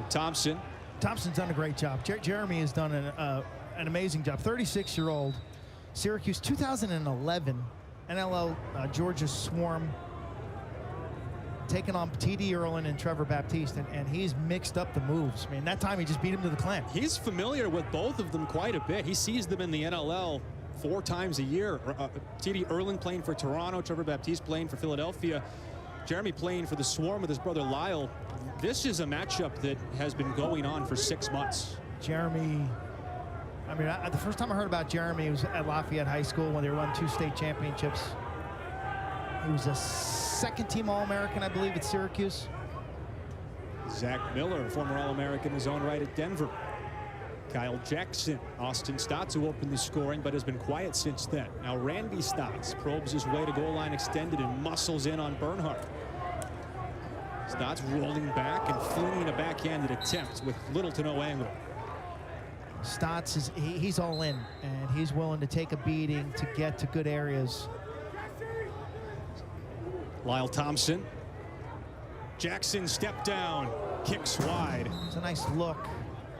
Thompson's done a great job. Jeremy has done an amazing job. 36-year-old, Syracuse, 2011, NLL Georgia Swarm, taking on T.D. Erlin and Trevor Baptiste, and he's mixed up the moves. I mean, that time he just beat him to the clamp. He's familiar with both of them quite a bit. He sees them in the NLL 4 times a year. T.D. Erlin playing for Toronto, Trevor Baptiste playing for Philadelphia, Jeremy playing for the Swarm with his brother Lyle. This is a matchup that has been going on for 6 months. Jeremy, I mean, the first time I heard about Jeremy was at Lafayette High School when they won 2 state championships. He was a second-team All-American, I believe, at Syracuse. Zach Miller, former All-American in his own right at Denver. Kyle Jackson, Austin Stotts, who opened the scoring but has been quiet since then. Now Randy Stotts probes his way to goal line extended and muscles in on Bernhardt. Stotts rolling back and flinging a backhanded attempt with little to no angle. Stotts he's all in, and he's willing to take a beating to get to good areas. Lyle Thompson. Jackson step down, kicks wide. It's a nice look,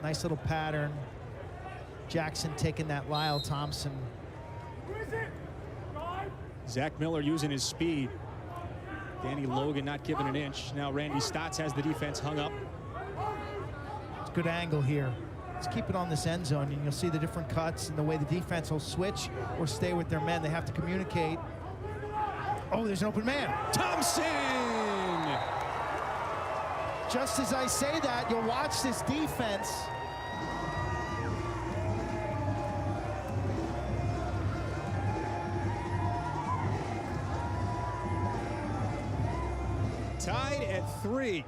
nice little pattern. Jackson taking that Lyle Thompson. Zach Miller using his speed. Danny Logan not giving an inch. Now Randy Stotts has the defense hung up. It's a good angle here. Let's keep it on this end zone, and you'll see the different cuts and the way the defense will switch or stay with their men. They have to communicate. Oh, there's an open man. Thompson! Just as I say that, you'll watch this defense. Tied at 3.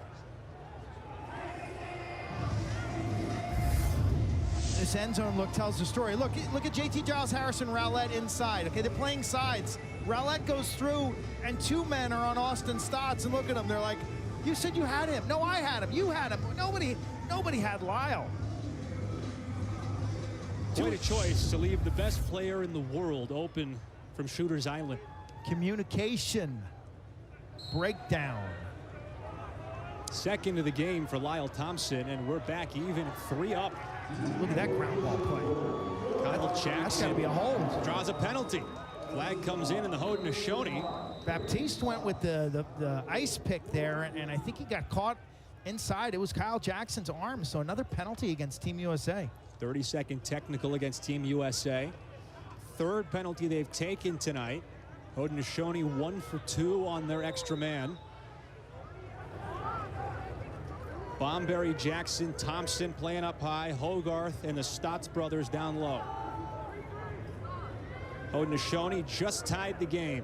This end zone look tells the story. Look at JT Giles Harrison, Rowlett inside. Okay, they're playing sides. Rowlett goes through, and 2 men are on Austin Stotts, and look at them. They're like, you said you had him. No, I had him. You had him. Nobody had Lyle. What a choice to leave the best player in the world open from Shooter's Island. Communication breakdown. Second of the game for Lyle Thompson, and we're back even 3 up. Look at that ground ball play. Kyle Jackson. That's got to be a hold. Draws a penalty. Flag comes in the Haudenosaunee. Baptiste went with the ice pick there, and I think he got caught inside. It was Kyle Jackson's arm, so another penalty against Team USA. 30-second technical against Team USA. 3rd penalty they've taken tonight. Haudenosaunee 1 for 2 on their extra man. Bomberry, Jackson, Thompson playing up high. Hogarth and the Stotts brothers down low. Haudenosaunee just tied the game.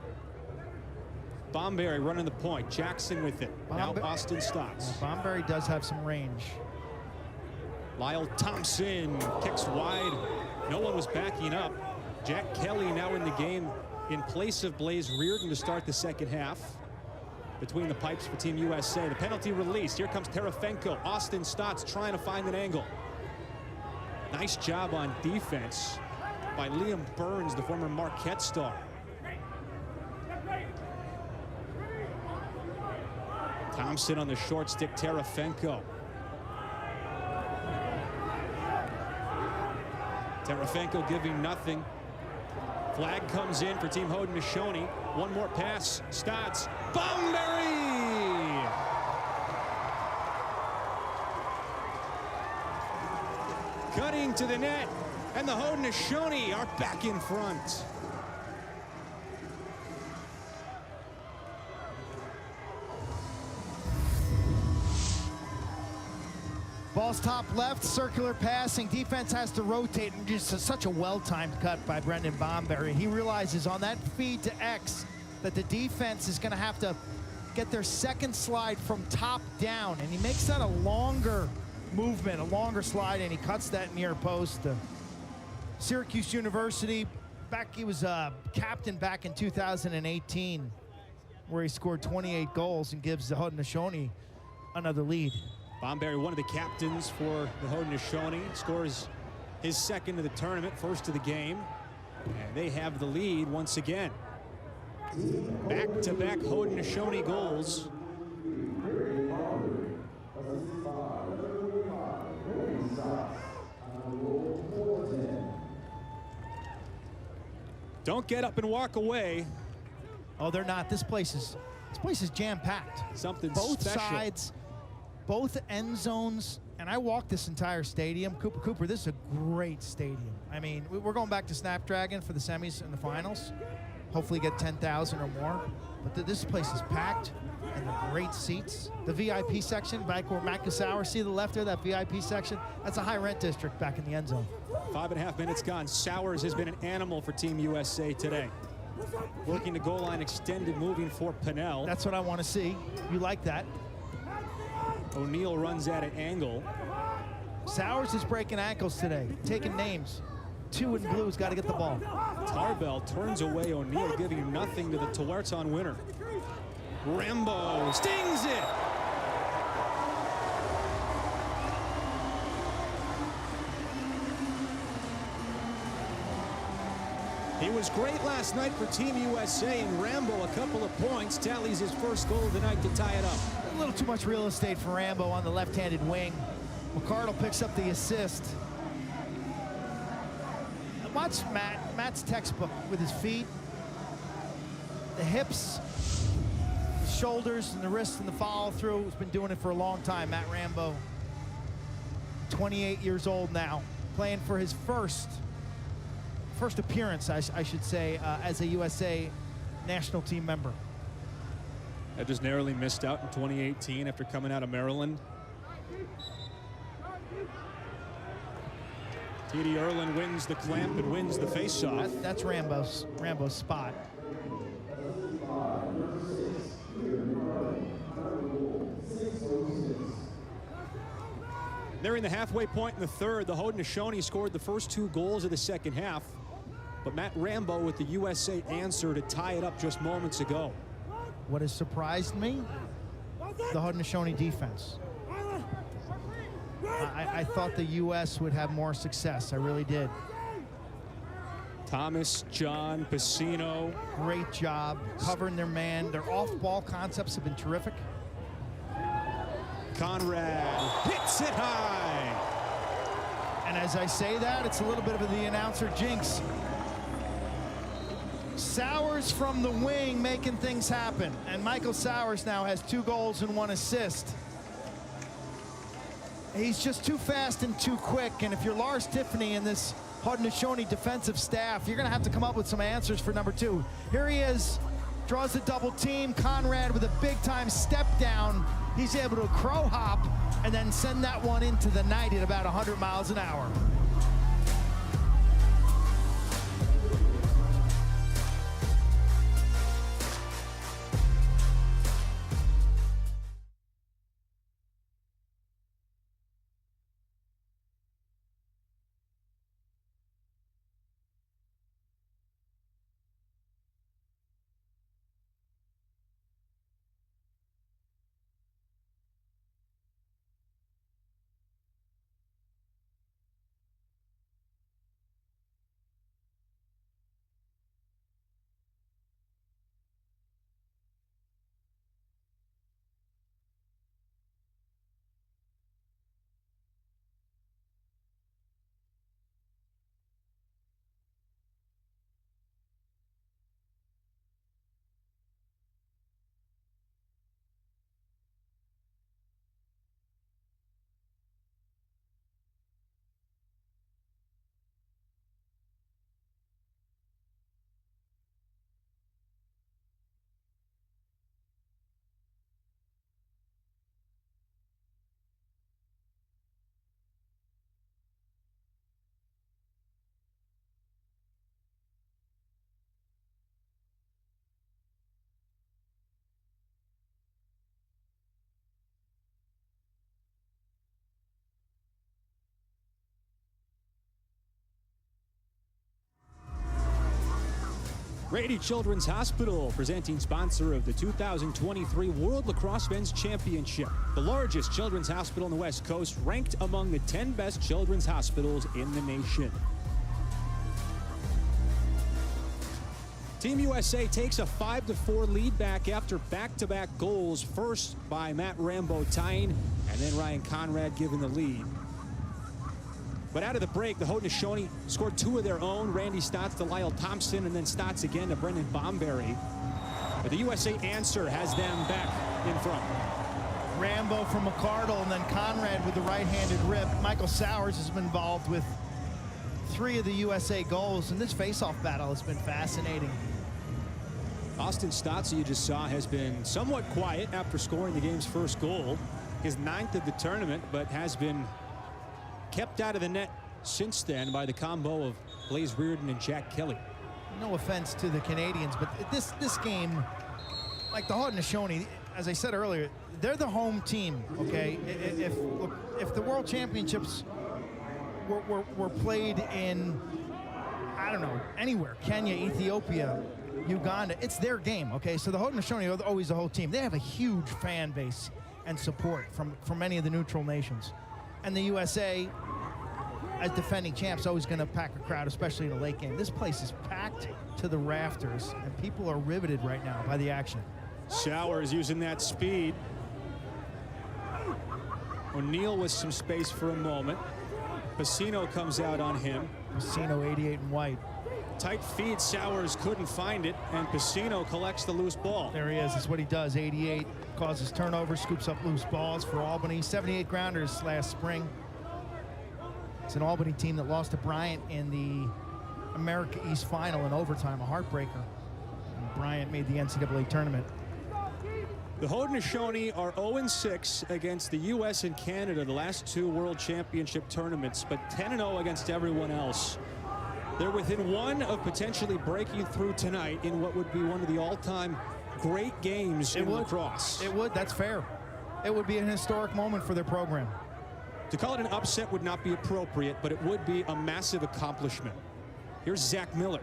Bomberry running the point. Jackson with it. Now Austin Stotts. Bomberry does have some range. Lyle Thompson kicks wide. No one was backing up. Jack Kelly now in the game in place of Blaze Reardon to start the second half. Between the pipes for Team USA. The penalty released. Here comes Terefenko. Austin Stotts trying to find an angle. Nice job on defense by Liam Burns, the former Marquette star. Thompson on the short stick. Terefenko. Terefenko giving nothing. Flag comes in for Team Haudenosaunee. One more pass. Stotts. Bomberry! Cutting to the net. And the Haudenosaunee are back in front. Ball's top left, circular passing. Defense has to rotate, and just such a well-timed cut by Brendan Bomberry. He realizes on that feed to X that the defense is going to have to get their second slide from top down, and he makes that a longer movement, a longer slide, and he cuts that near post to Syracuse University. He was captain back in 2018, where he scored 28 goals and gives the Haudenosaunee another lead. Bomberry, one of the captains for the Haudenosaunee, scores his second of the tournament, first of the game. And they have the lead once again. Back-to-back Haudenosaunee goals. Don't get up and walk away. Oh, they're not. This place is jam-packed. Something both special. Sides, both end zones. And I walked this entire stadium. Cooper, this is a great stadium. I mean, we're going back to Snapdragon for the semis and the finals. Hopefully get 10,000 or more. But this place is packed, and the great seats. The VIP section back where Matt Casauer, see the left there, that VIP section? That's a high rent district back in the end zone. 5.5 minutes gone. Sowers has been an animal for Team USA today. Working the goal line extended, moving for Pinnell. That's what I want to see. You like that. O'Neal runs at an angle. Sowers is breaking ankles today, taking names. 2 in blue's got to get the ball. Tarbell turns away O'Neal, giving nothing to the Tualatin winner. Rambo stings it. He was great last night for Team USA, and Rambo, a couple of points, tallies his first goal of the night to tie it up. A little too much real estate for Rambo on the left-handed wing. McCardle picks up the assist. Watch Matt's textbook with his feet, the hips, the shoulders, and the wrists, and the follow-through. He's been doing it for a long time, Matt Rambo. 28 years old now, playing for his first appearance, I should say, as a USA national team member. I just narrowly missed out in 2018 after coming out of Maryland. T.D. Erlin wins the clamp and wins the faceoff. That's Rambo's spot. They're in the halfway point in the third. The Haudenosaunee scored the first 2 goals of the second half, but Matt Rambo with the USA answer to tie it up just moments ago. What has surprised me? The Haudenosaunee defense. I thought the U.S. would have more success. I really did. Thomas, John, Pacino. Great job covering their man. Their off-ball concepts have been terrific. Conrad hits it high. And as I say that, it's a little bit of the announcer jinx. Sowers from the wing making things happen. And Michael Sowers now has 2 goals and 1 assist. He's just too fast and too quick. And if you're Lars Tiffany and this Haudenosaunee defensive staff, you're going to have to come up with some answers for number 2. Here he is, draws a double team. Conrad with a big-time step down. He's able to crow hop and then send that one into the night at about 100 miles an hour. Rady Children's Hospital, presenting sponsor of the 2023 World Lacrosse Men's Championship. The largest children's hospital on the West Coast, ranked among the 10 best children's hospitals in the nation. Team USA takes a 5-4 lead back after back-to-back goals, first by Matt Rambo tying, and then Ryan Conrad giving the lead. But out of the break, the Haudenosaunee scored 2 of their own. Randy Stotts to Lyle Thompson, and then Stotts again to Brendan Bomberry. But the USA answer has them back in front. Rambo from McCardle, and then Conrad with the right-handed rip. Michael Sowers has been involved with 3 of the USA goals, and this face-off battle has been fascinating. Austin Stotts, you just saw, has been somewhat quiet after scoring the game's first goal. His 9th of the tournament, but has been kept out of the net since then by the combo of Blaze Reardon and Jack Kelly. No offense to the Canadians, but this game, like the Haudenosaunee, as I said earlier, they're the home team, okay? If the World Championships were played in, I don't know, anywhere, Kenya, Ethiopia, Uganda, it's their game, okay? So the Haudenosaunee are always the whole team. They have a huge fan base and support from many of the neutral nations. And the USA, as defending champs, always going to pack a crowd, especially in a late game. This place is packed to the rafters, and people are riveted right now by the action. Sowers using that speed. O'Neill with some space for a moment. Pacino comes out on him. Pacino, 88 in white. Tight feed, Sowers couldn't find it, and Pacino collects the loose ball. There he is. That's what he does. 88, causes turnover, scoops up loose balls for Albany. 78 grounders last spring. It's an Albany team that lost to Bryant in the America East Final in overtime, a heartbreaker. And Bryant made the NCAA tournament. The Haudenosaunee are 0-6 against the U.S. and Canada, the last 2 World Championship tournaments, but 10-0 against everyone else. They're within 1 of potentially breaking through tonight in what would be one of the all-time great games in lacrosse. It would, that's fair. It would be an historic moment for their program. To call it an upset would not be appropriate, but it would be a massive accomplishment. Here's Zach Miller.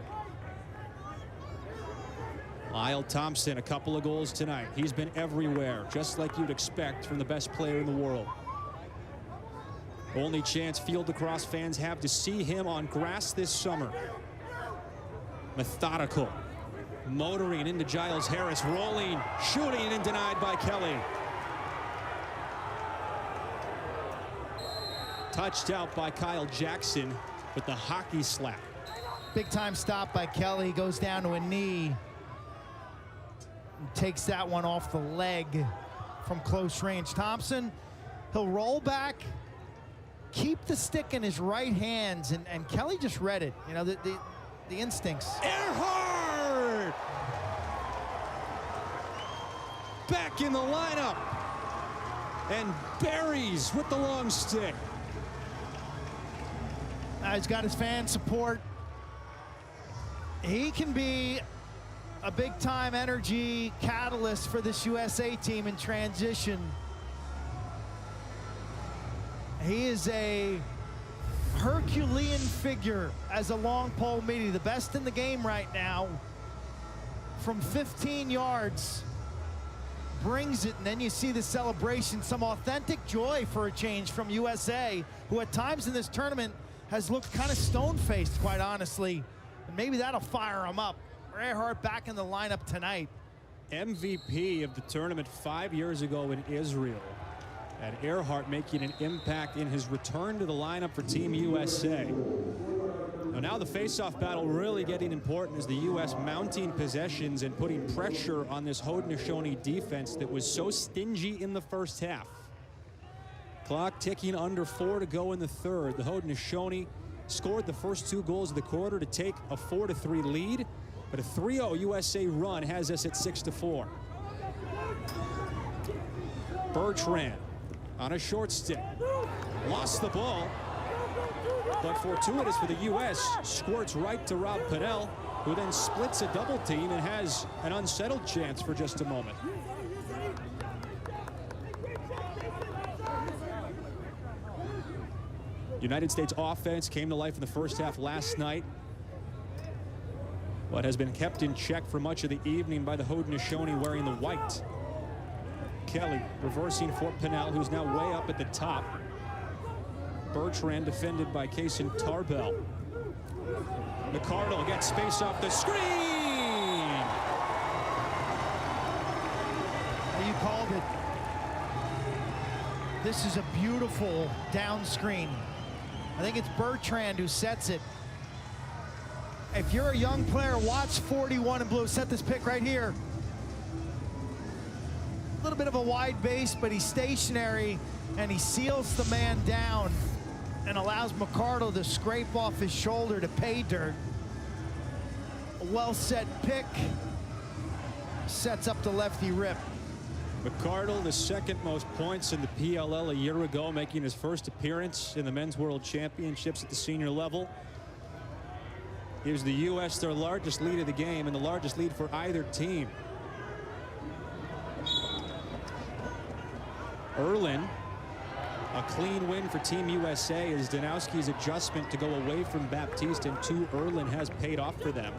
Lyle Thompson, a couple of goals tonight. He's been everywhere, just like you'd expect from the best player in the world. Only chance field lacrosse fans have to see him on grass this summer. Methodical. Motoring into Giles Harris, rolling, shooting, and denied by Kelly. Touched out by Kyle Jackson with the hockey slap. Big time stop by Kelly, goes down to a knee. And takes that one off the leg from close range. Thompson, he'll roll back, keep the stick in his right hands, and Kelly just read it. You know, the instincts. Earhart! Back in the lineup. And buries with the long stick. He's got his fan support. He can be a big-time energy catalyst for this USA team in transition. He is a Herculean figure as a long pole meaty, the best in the game right now. From 15 yards, brings it, and then you see the celebration, some authentic joy for a change from USA, who at times in this tournament has looked kind of stone-faced, quite honestly. And maybe that'll fire him up. Earhart back in the lineup tonight. MVP of the tournament 5 years ago in Israel. And Earhart making an impact in his return to the lineup for Team USA. Now the face-off battle really getting important as the U.S. mounting possessions and putting pressure on this Haudenosaunee defense that was so stingy in the first half. Clock ticking, under 4 to go in the third. The Haudenosaunee scored the first 2 goals of the quarter to take a 4-3 lead, but a 3-0 USA run has us at 6-4. Bertrand on a short stick, lost the ball, but fortuitous for the U.S., squirts right to Rob Pinnell, who then splits a double team and has an unsettled chance for just a moment. United States offense came to life in the first half last night but has been kept in check for much of the evening by the Haudenosaunee wearing the white. Kelly reversing for Pinnell, who's now way up at the top. Bertrand defended by Kaysen Tarbell. McCardle gets space off the screen. You called it. This is a beautiful down screen. I think it's Bertrand who sets it. If you're a young player, watch 41 in blue. Set this pick right here. A little bit of a wide base, but he's stationary, and he seals the man down and allows McCardle to scrape off his shoulder to pay dirt. A well-set pick. Sets up the lefty rip. McCardle, the second most points in the PLL a year ago, making his first appearance in the Men's World Championships at the senior level. Gives the U.S. their largest lead of the game and the largest lead for either team. Erlin, a clean win for Team USA as Danowski's adjustment to go away from Baptiste and to Erlin has paid off for them.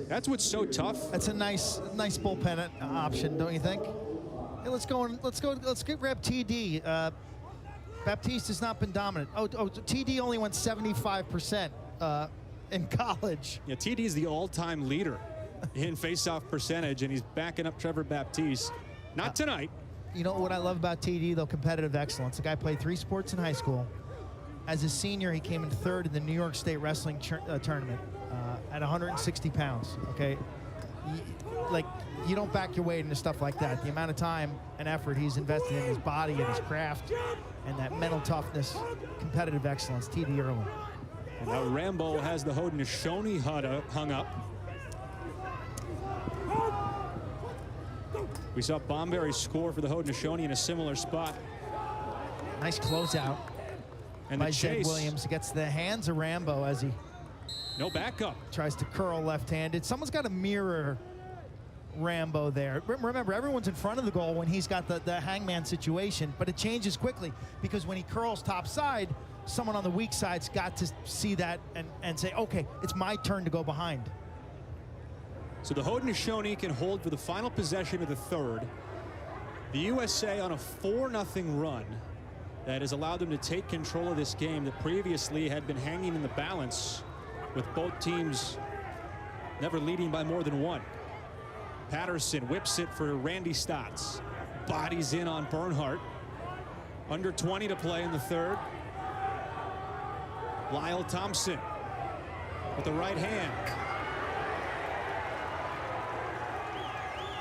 That's what's so tough. That's a nice bullpen option, don't you think? Hey, let's get grab TD. Baptiste has not been dominant. TD only went 75% in college. Yeah, TD is the all-time leader in face-off percentage, and he's backing up Trevor Baptiste. Not tonight. You know what I love about TD, though? Competitive excellence. The guy played 3 sports in high school. As a senior, he came in 3rd in the New York State Wrestling tournament at 160 pounds, okay? You don't back your weight into stuff like that. The amount of time and effort he's invested in his body and his craft and that mental toughness, competitive excellence, TD Erlin. And now Rambo has the Haudenosaunee hung up. We saw Bomberry score for the Haudenosaunee in a similar spot. Nice closeout And by the chase. Zed Williams against the hands of Rambo as he no backup. Tries to curl left-handed. Someone's got to mirror Rambo there. Remember, everyone's in front of the goal when he's got the hangman situation, but it changes quickly because when he curls top side, someone on the weak side's got to see that and say, okay, it's my turn to go behind. So the Haudenosaunee can hold for the final possession of the 3rd. The USA on a 4-0 run that has allowed them to take control of this game that previously had been hanging in the balance, with both teams never leading by more than 1. Patterson whips it for Randy Stotts. Bodies in on Bernhardt. Under 20 to play in the 3rd. Lyle Thompson with the right hand.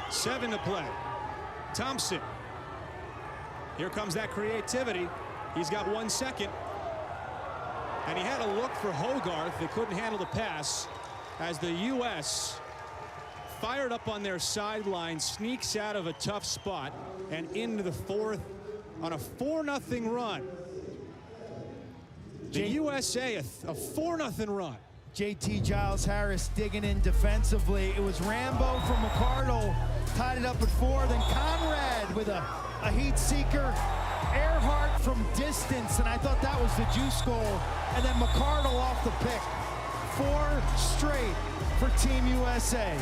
7 to play. Thompson. Here comes that creativity. He's got 1 second. And he had a look for Hogarth. They couldn't handle the pass as the U.S. fired up on their sideline, sneaks out of a tough spot and into the 4th on a 4-0 run. The USA, a 4-0 run. JT Giles Harris digging in defensively. It was Rambo from McCardle, tied it up at 4. Then Conrad with a heat seeker. Earhart from distance, and I thought that was the juice goal. And then McCardle off the pick. 4 straight for Team USA.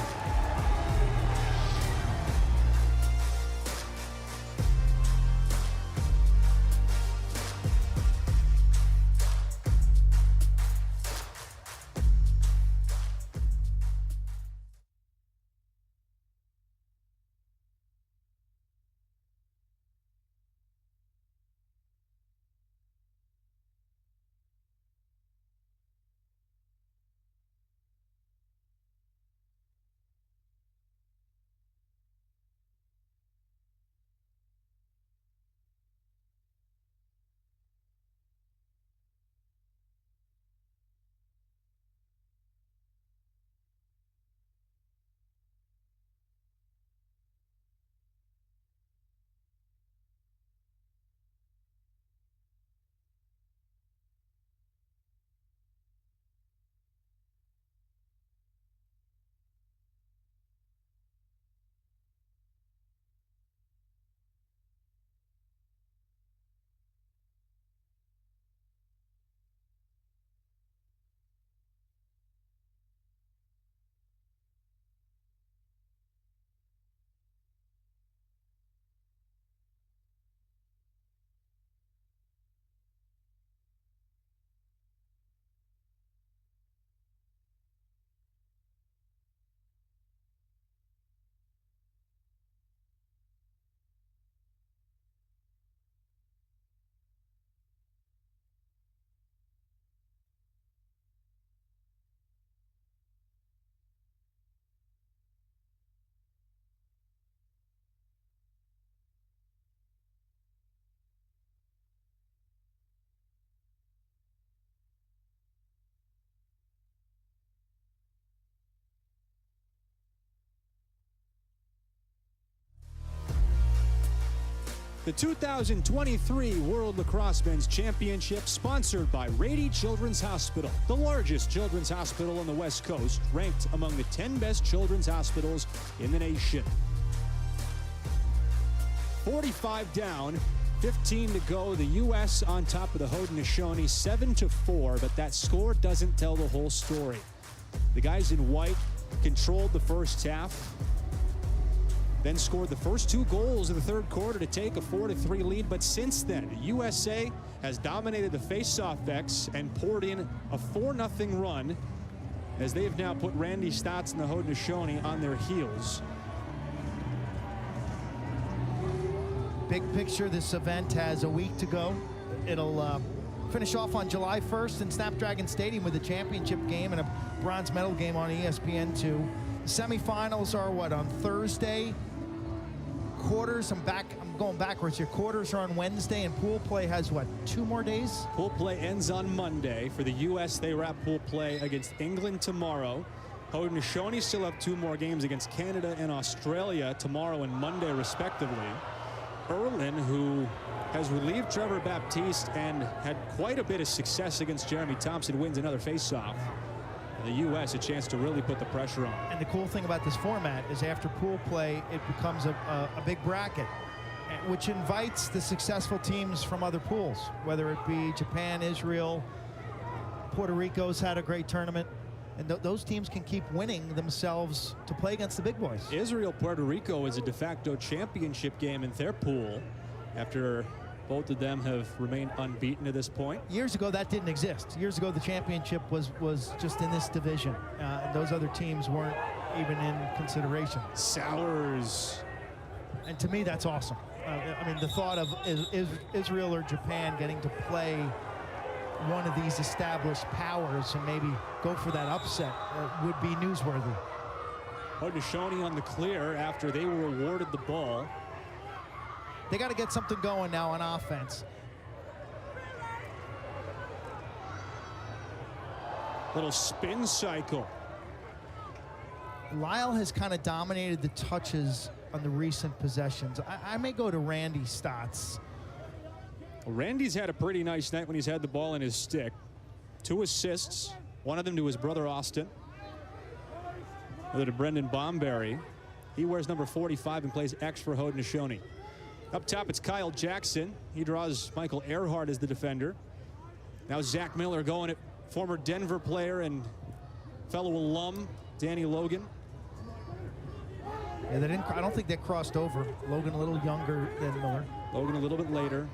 The 2023 World Lacrosse Men's Championship, sponsored by Rady Children's Hospital, the largest children's hospital on the West Coast, ranked among the 10 best children's hospitals in the nation. 45 down, 15 to go. The U.S. on top of the Haudenosaunee, 7-4, but that score doesn't tell the whole story. The guys in white controlled the first half, then scored the first 2 goals in the third quarter to take a 4-3 lead. But since then, the USA has dominated the face-off X and poured in a 4-0 run, as they have now put Randy Stotts and the Haudenosaunee on their heels. Big picture, this event has a week to go. It'll finish off on July 1st in Snapdragon Stadium with a championship game and a bronze medal game on ESPN2. The semifinals are what, on Thursday? Quarters, I'm going backwards here. Quarters are on Wednesday, and pool play has what, 2 more days? Pool play ends on Monday. For the U.S., they wrap pool play against England tomorrow. Haudenosaunee still have 2 more games against Canada and Australia tomorrow and Monday, respectively. Erlin, who has relieved Trevor Baptiste and had quite a bit of success against Jeremy Thompson, wins another faceoff. The U.S. a chance to really put the pressure on. And the cool thing about this format is after pool play, it becomes a big bracket, which invites the successful teams from other pools, whether it be Japan, Israel, Puerto Rico's had a great tournament, and those teams can keep winning themselves to play against the big boys. Israel, Puerto Rico is a de facto championship game in their pool after both of them have remained unbeaten to this point. Years ago, that didn't exist. Years ago, the championship was just in this division. And those other teams weren't even in consideration. Sowers. And to me, that's awesome. I mean, the thought of Israel or Japan getting to play one of these established powers and maybe go for that upset would be newsworthy. Haudenosaunee on the clear after they were awarded the ball. They got to get something going now on offense. Little spin cycle. Lyle has kind of dominated the touches on the recent possessions. I may go to Randy Stotts. Well, Randy's had a pretty nice night when he's had the ball in his stick. 2 assists, one of them to his brother Austin, another to Brendan Bomberry. He wears number 45 and plays X for Haudenosaunee. Up top, it's Kyle Jackson. He draws Michael Earhart as the defender. Now Zach Miller going at former Denver player and fellow alum Danny Logan. Yeah, they didn't. I don't think they crossed over. Logan a little younger than Miller. Logan a little bit later.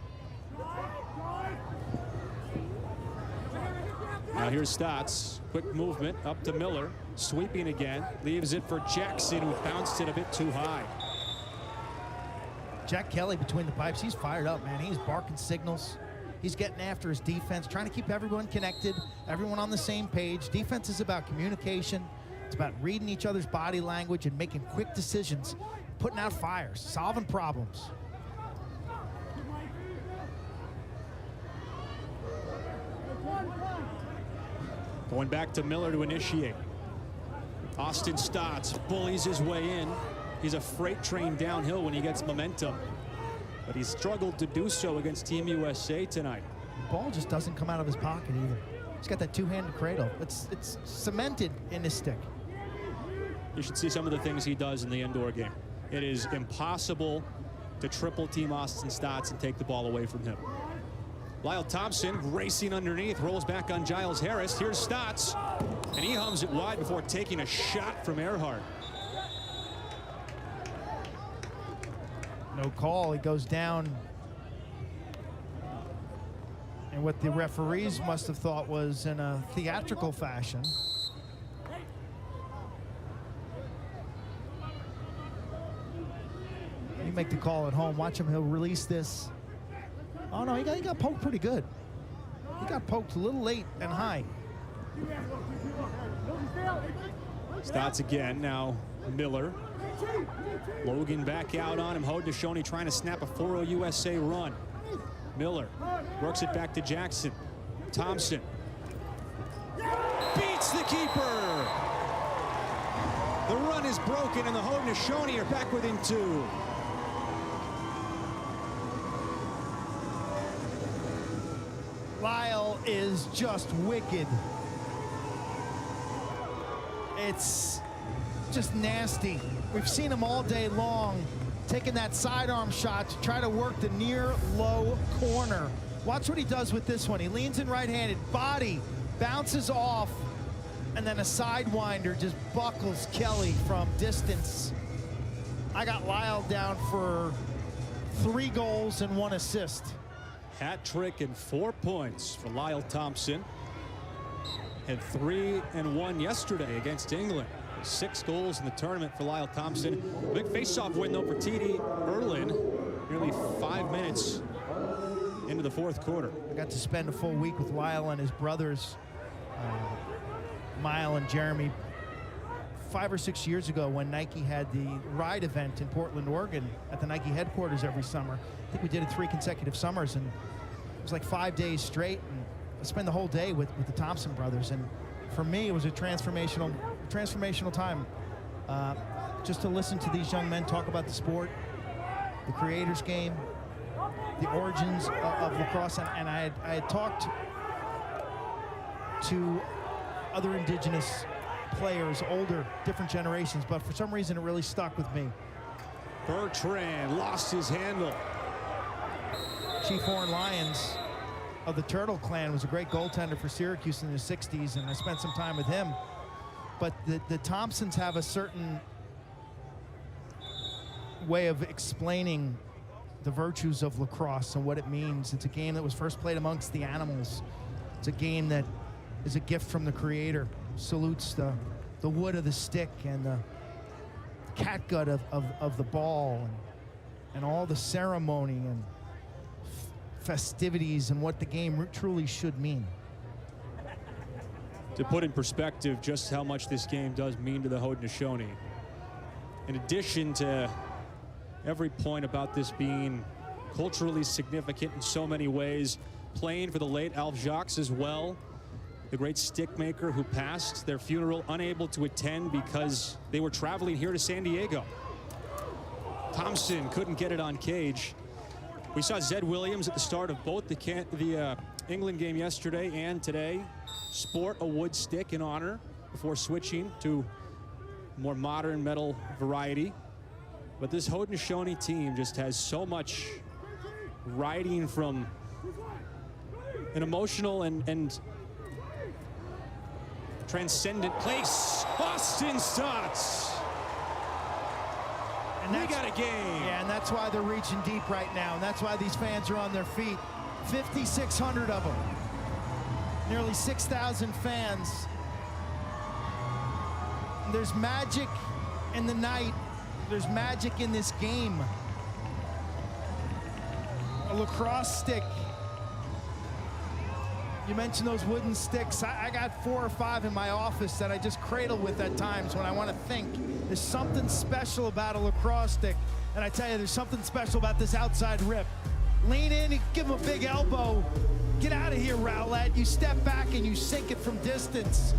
Now here's Stotts. Quick movement up to Miller. Sweeping again. Leaves it for Jackson, who bounced it a bit too high. Jack Kelly between the pipes, he's fired up, man. He's barking signals. He's getting after his defense, trying to keep everyone connected, everyone on the same page. Defense is about communication. It's about reading each other's body language and making quick decisions, putting out fires, solving problems. Going back to Miller to initiate. Austin Stotts bullies his way in. He's a freight train downhill when he gets momentum, but he's struggled to do so against Team USA tonight. The ball just doesn't come out of his pocket either. He's got that 2-handed cradle. It's cemented in his stick. You should see some of the things he does in the indoor game. It is impossible to triple team Austin Stotts and take the ball away from him. Lyle Thompson racing underneath, rolls back on Giles Harris. Here's Stotts, and he hums it wide before taking a shot from Earhart. No call. He goes down. And what the referees must have thought was in a theatrical fashion. You make the call at home. Watch him. He'll release this. Oh, no, he got poked pretty good. He got poked a little late and high. Stotts again. Now Miller. Logan back out on him. Haudenosaunee trying to snap a 4-0 USA run. Miller works it back to Jackson. Thompson beats the keeper. The run is broken, and the Haudenosaunee are back within 2. is just wicked. It's just nasty. We've seen him all day long taking that sidearm shot to try to work the near low corner. Watch what he does with this one. He leans in right-handed, body bounces off, and then a sidewinder just buckles Kelly from distance. I got Lyle down for 3 goals and 1 assist. Hat trick and 4 points for Lyle Thompson. Had 3 and 1 yesterday against England. 6 goals in the tournament for Lyle Thompson. Big face-off win though for TD Erlin. Nearly 5 minutes into the 4th quarter. I got to spend a full week with Lyle and his brothers, Mile and Jeremy, 5 or 6 years ago when Nike had the ride event in Portland, Oregon at the Nike headquarters every summer. I think we did it 3 consecutive summers, and it was like 5 days straight. And I spent the whole day with the Thompson brothers, and for me it was a transformational time. Just to listen to these young men talk about the sport, the creators game, the origins of lacrosse, and I had talked to other indigenous players, older, different generations, but for some reason it really stuck with me. Bertrand lost his handle. Chief Horn Lyons of the Turtle Clan was a great goaltender for Syracuse in the 60s, and I spent some time with him. But the Thompsons have a certain way of explaining the virtues of lacrosse and what it means. It's a game that was first played amongst the animals. It's a game that is a gift from the creator. Salutes the wood of the stick and the catgut of the ball and all the ceremony and festivities and what the game truly should mean. To put in perspective just how much this game does mean to the Haudenosaunee, in addition to every point about this being culturally significant in so many ways, playing for the late Alf Jacques as well, the great stick maker who passed, their funeral unable to attend because they were traveling here to San Diego. Thompson couldn't get it on cage. We saw Zed Williams at the start of both the England game yesterday and today sport a wood stick in honor before switching to more modern metal variety. But this Haudenosaunee team just has so much riding from an emotional and transcendent place. Austin Stotts. And we got a game. Yeah, and that's why they're reaching deep right now, and that's why these fans are on their feet. 5,600 of them. Nearly 6,000 fans. And there's magic in the night. There's magic in this game. A lacrosse stick. You mentioned those wooden sticks. I got 4 or 5 in my office that I just cradle with at times when I want to think. There's something special about a lacrosse stick. And I tell you, there's something special about this outside rip. Lean in, you give him a big elbow. Get out of here, Rowlett. You step back and you sink it from distance.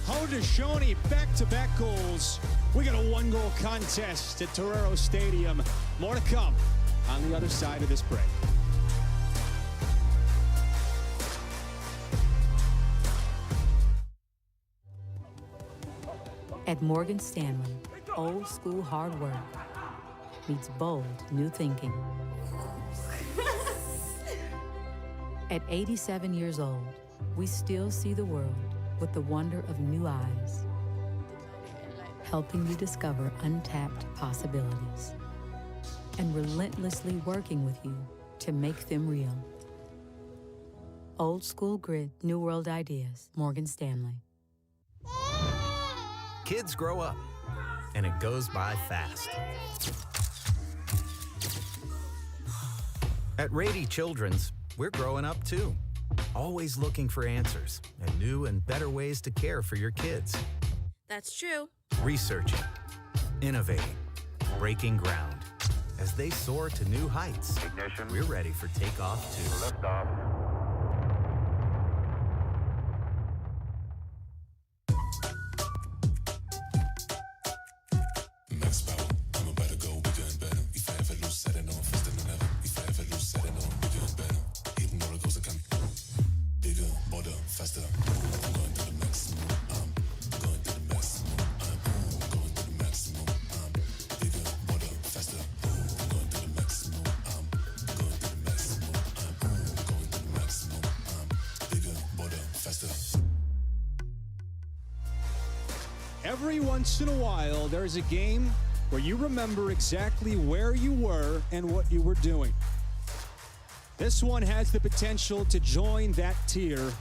Haudenosaunee back-to-back goals. We got a 1-goal contest at Torero Stadium. More to come on the other side of this break. At Morgan Stanley, old school hard work meets bold new thinking. At 87 years old, we still see the world with the wonder of new eyes, helping you discover untapped possibilities and relentlessly working with you to make them real. Old school grit, new world ideas, Morgan Stanley. Kids grow up, and it goes by fast. At Rady Children's, we're growing up too, always looking for answers and new and better ways to care for your kids. That's true. Researching, innovating, breaking ground. As they soar to new heights, Ignition. we're ready for takeoff too. Lift off. If I ever lose, set it on, faster than ever. If I ever lose, set it on, we're doing better. Hidden oracles are coming. Every once in a while, there's a game where you remember exactly where you were and what you were doing. This one has the potential to join that tier.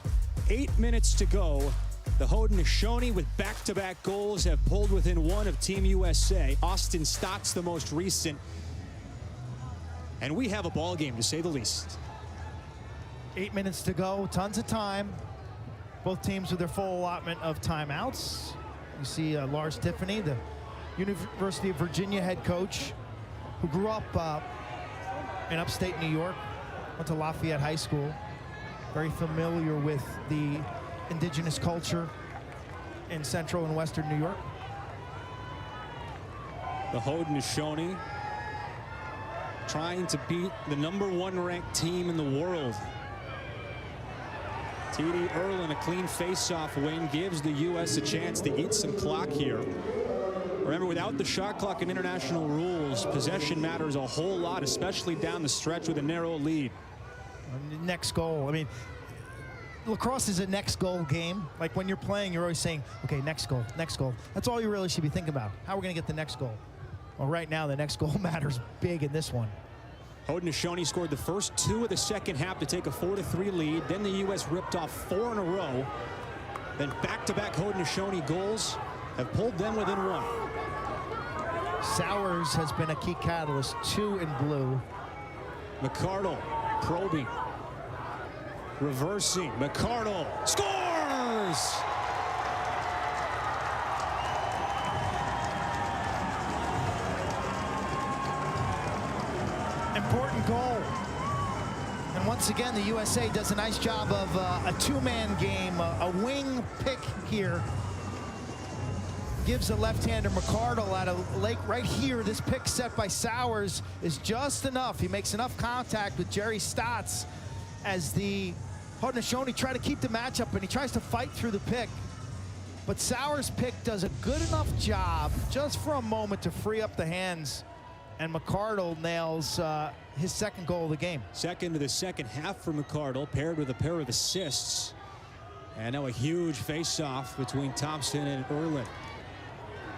8 minutes to go. The Haudenosaunee, with back-to-back goals, have pulled within one of Team USA. Austin Stott's the most recent. And we have a ball game, to say the least. 8 minutes to go, tons of time. Both teams with their full allotment of timeouts. You see Lars Tiffany, the University of Virginia head coach, who grew up in upstate New York, went to Lafayette High School, very familiar with the indigenous culture in central and western New York. The Haudenosaunee trying to beat the #1 ranked team in the world. T.D. Erlin, a clean face-off win, gives the U.S. a chance to eat some clock here. Remember, without the shot clock and international rules, possession matters a whole lot, especially down the stretch with a narrow lead. Next goal. I mean, lacrosse is a next goal game. Like when you're playing, you're always saying, okay, next goal, next goal. That's all you really should be thinking about. How are we going to get the next goal? Well, right now, the next goal matters big in this one. Haudenosaunee scored the first 2 of the second half to take a 4-3 lead. Then the U.S. ripped off 4 in a row. Then back-to-back Haudenosaunee goals have pulled them within 1. Sowers has been a key catalyst, 2 in blue. McCardle probing, reversing. McCardle scores! Important goal. And once again, the USA does a nice job of a two-man game, a wing pick here. Gives a left-hander McCardle out of Lake right here. This pick set by Sowers is just enough. He makes enough contact with Jerry Stotts as the Haudenosaunee try to keep the matchup, and he tries to fight through the pick. But Sowers' pick does a good enough job just for a moment to free up the hands, and McCardle nails his second goal of the game. Second of the second half for McCardle, paired with a pair of assists. And now a huge face-off between Thompson and Erlin.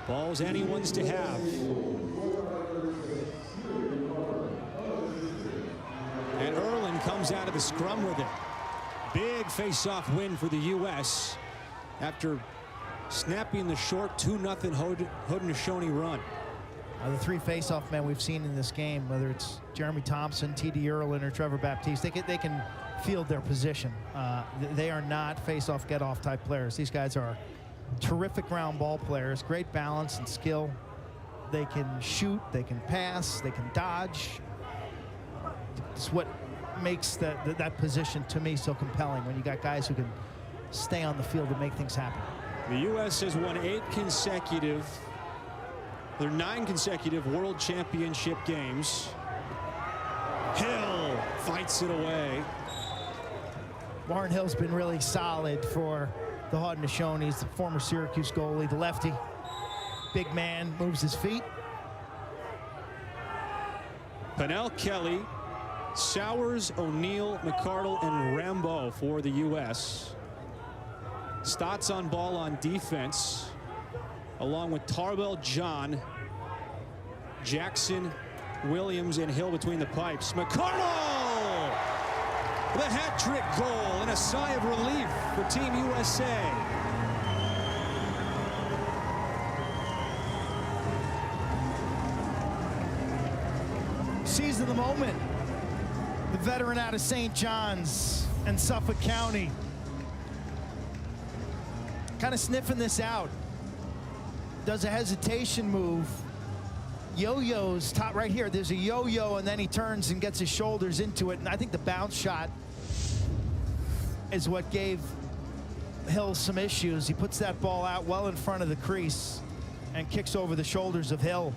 Ball's anyone's to have. And Erlin comes out of the scrum with it. Big face-off win for the U.S. after snapping the short 2-0 Haudenosaunee run. The 3 face-off men we've seen in this game, whether it's Jeremy Thompson, T.D. Erlin, or Trevor Baptiste, they can field their position. They are not face-off, get-off type players. These guys are terrific round ball players, great balance and skill. They can shoot, they can pass, they can dodge. It's what makes that position, to me, so compelling, when you got guys who can stay on the field and make things happen. The U.S. has won 9 consecutive World Championship games. Hill fights it away. Warren Hill's been really solid for the Haudenosaunee. He's the former Syracuse goalie, the lefty. Big man, moves his feet. Pennell, Kelly, Sowers, O'Neill, McCardle, and Rambo for the U.S. Stotts on ball on defense, along with Tarbell, John, Jackson, Williams, and Hill between the pipes. McCardle! The hat-trick goal and a sigh of relief for Team USA. Seizing the moment. The veteran out of St. John's and Suffolk County. Kind of sniffing this out. Does a hesitation move. Yo-yos top right here. There's a yo-yo, and then he turns and gets his shoulders into it. And I think the bounce shot is what gave Hill some issues. He puts that ball out well in front of the crease and kicks over the shoulders of Hill.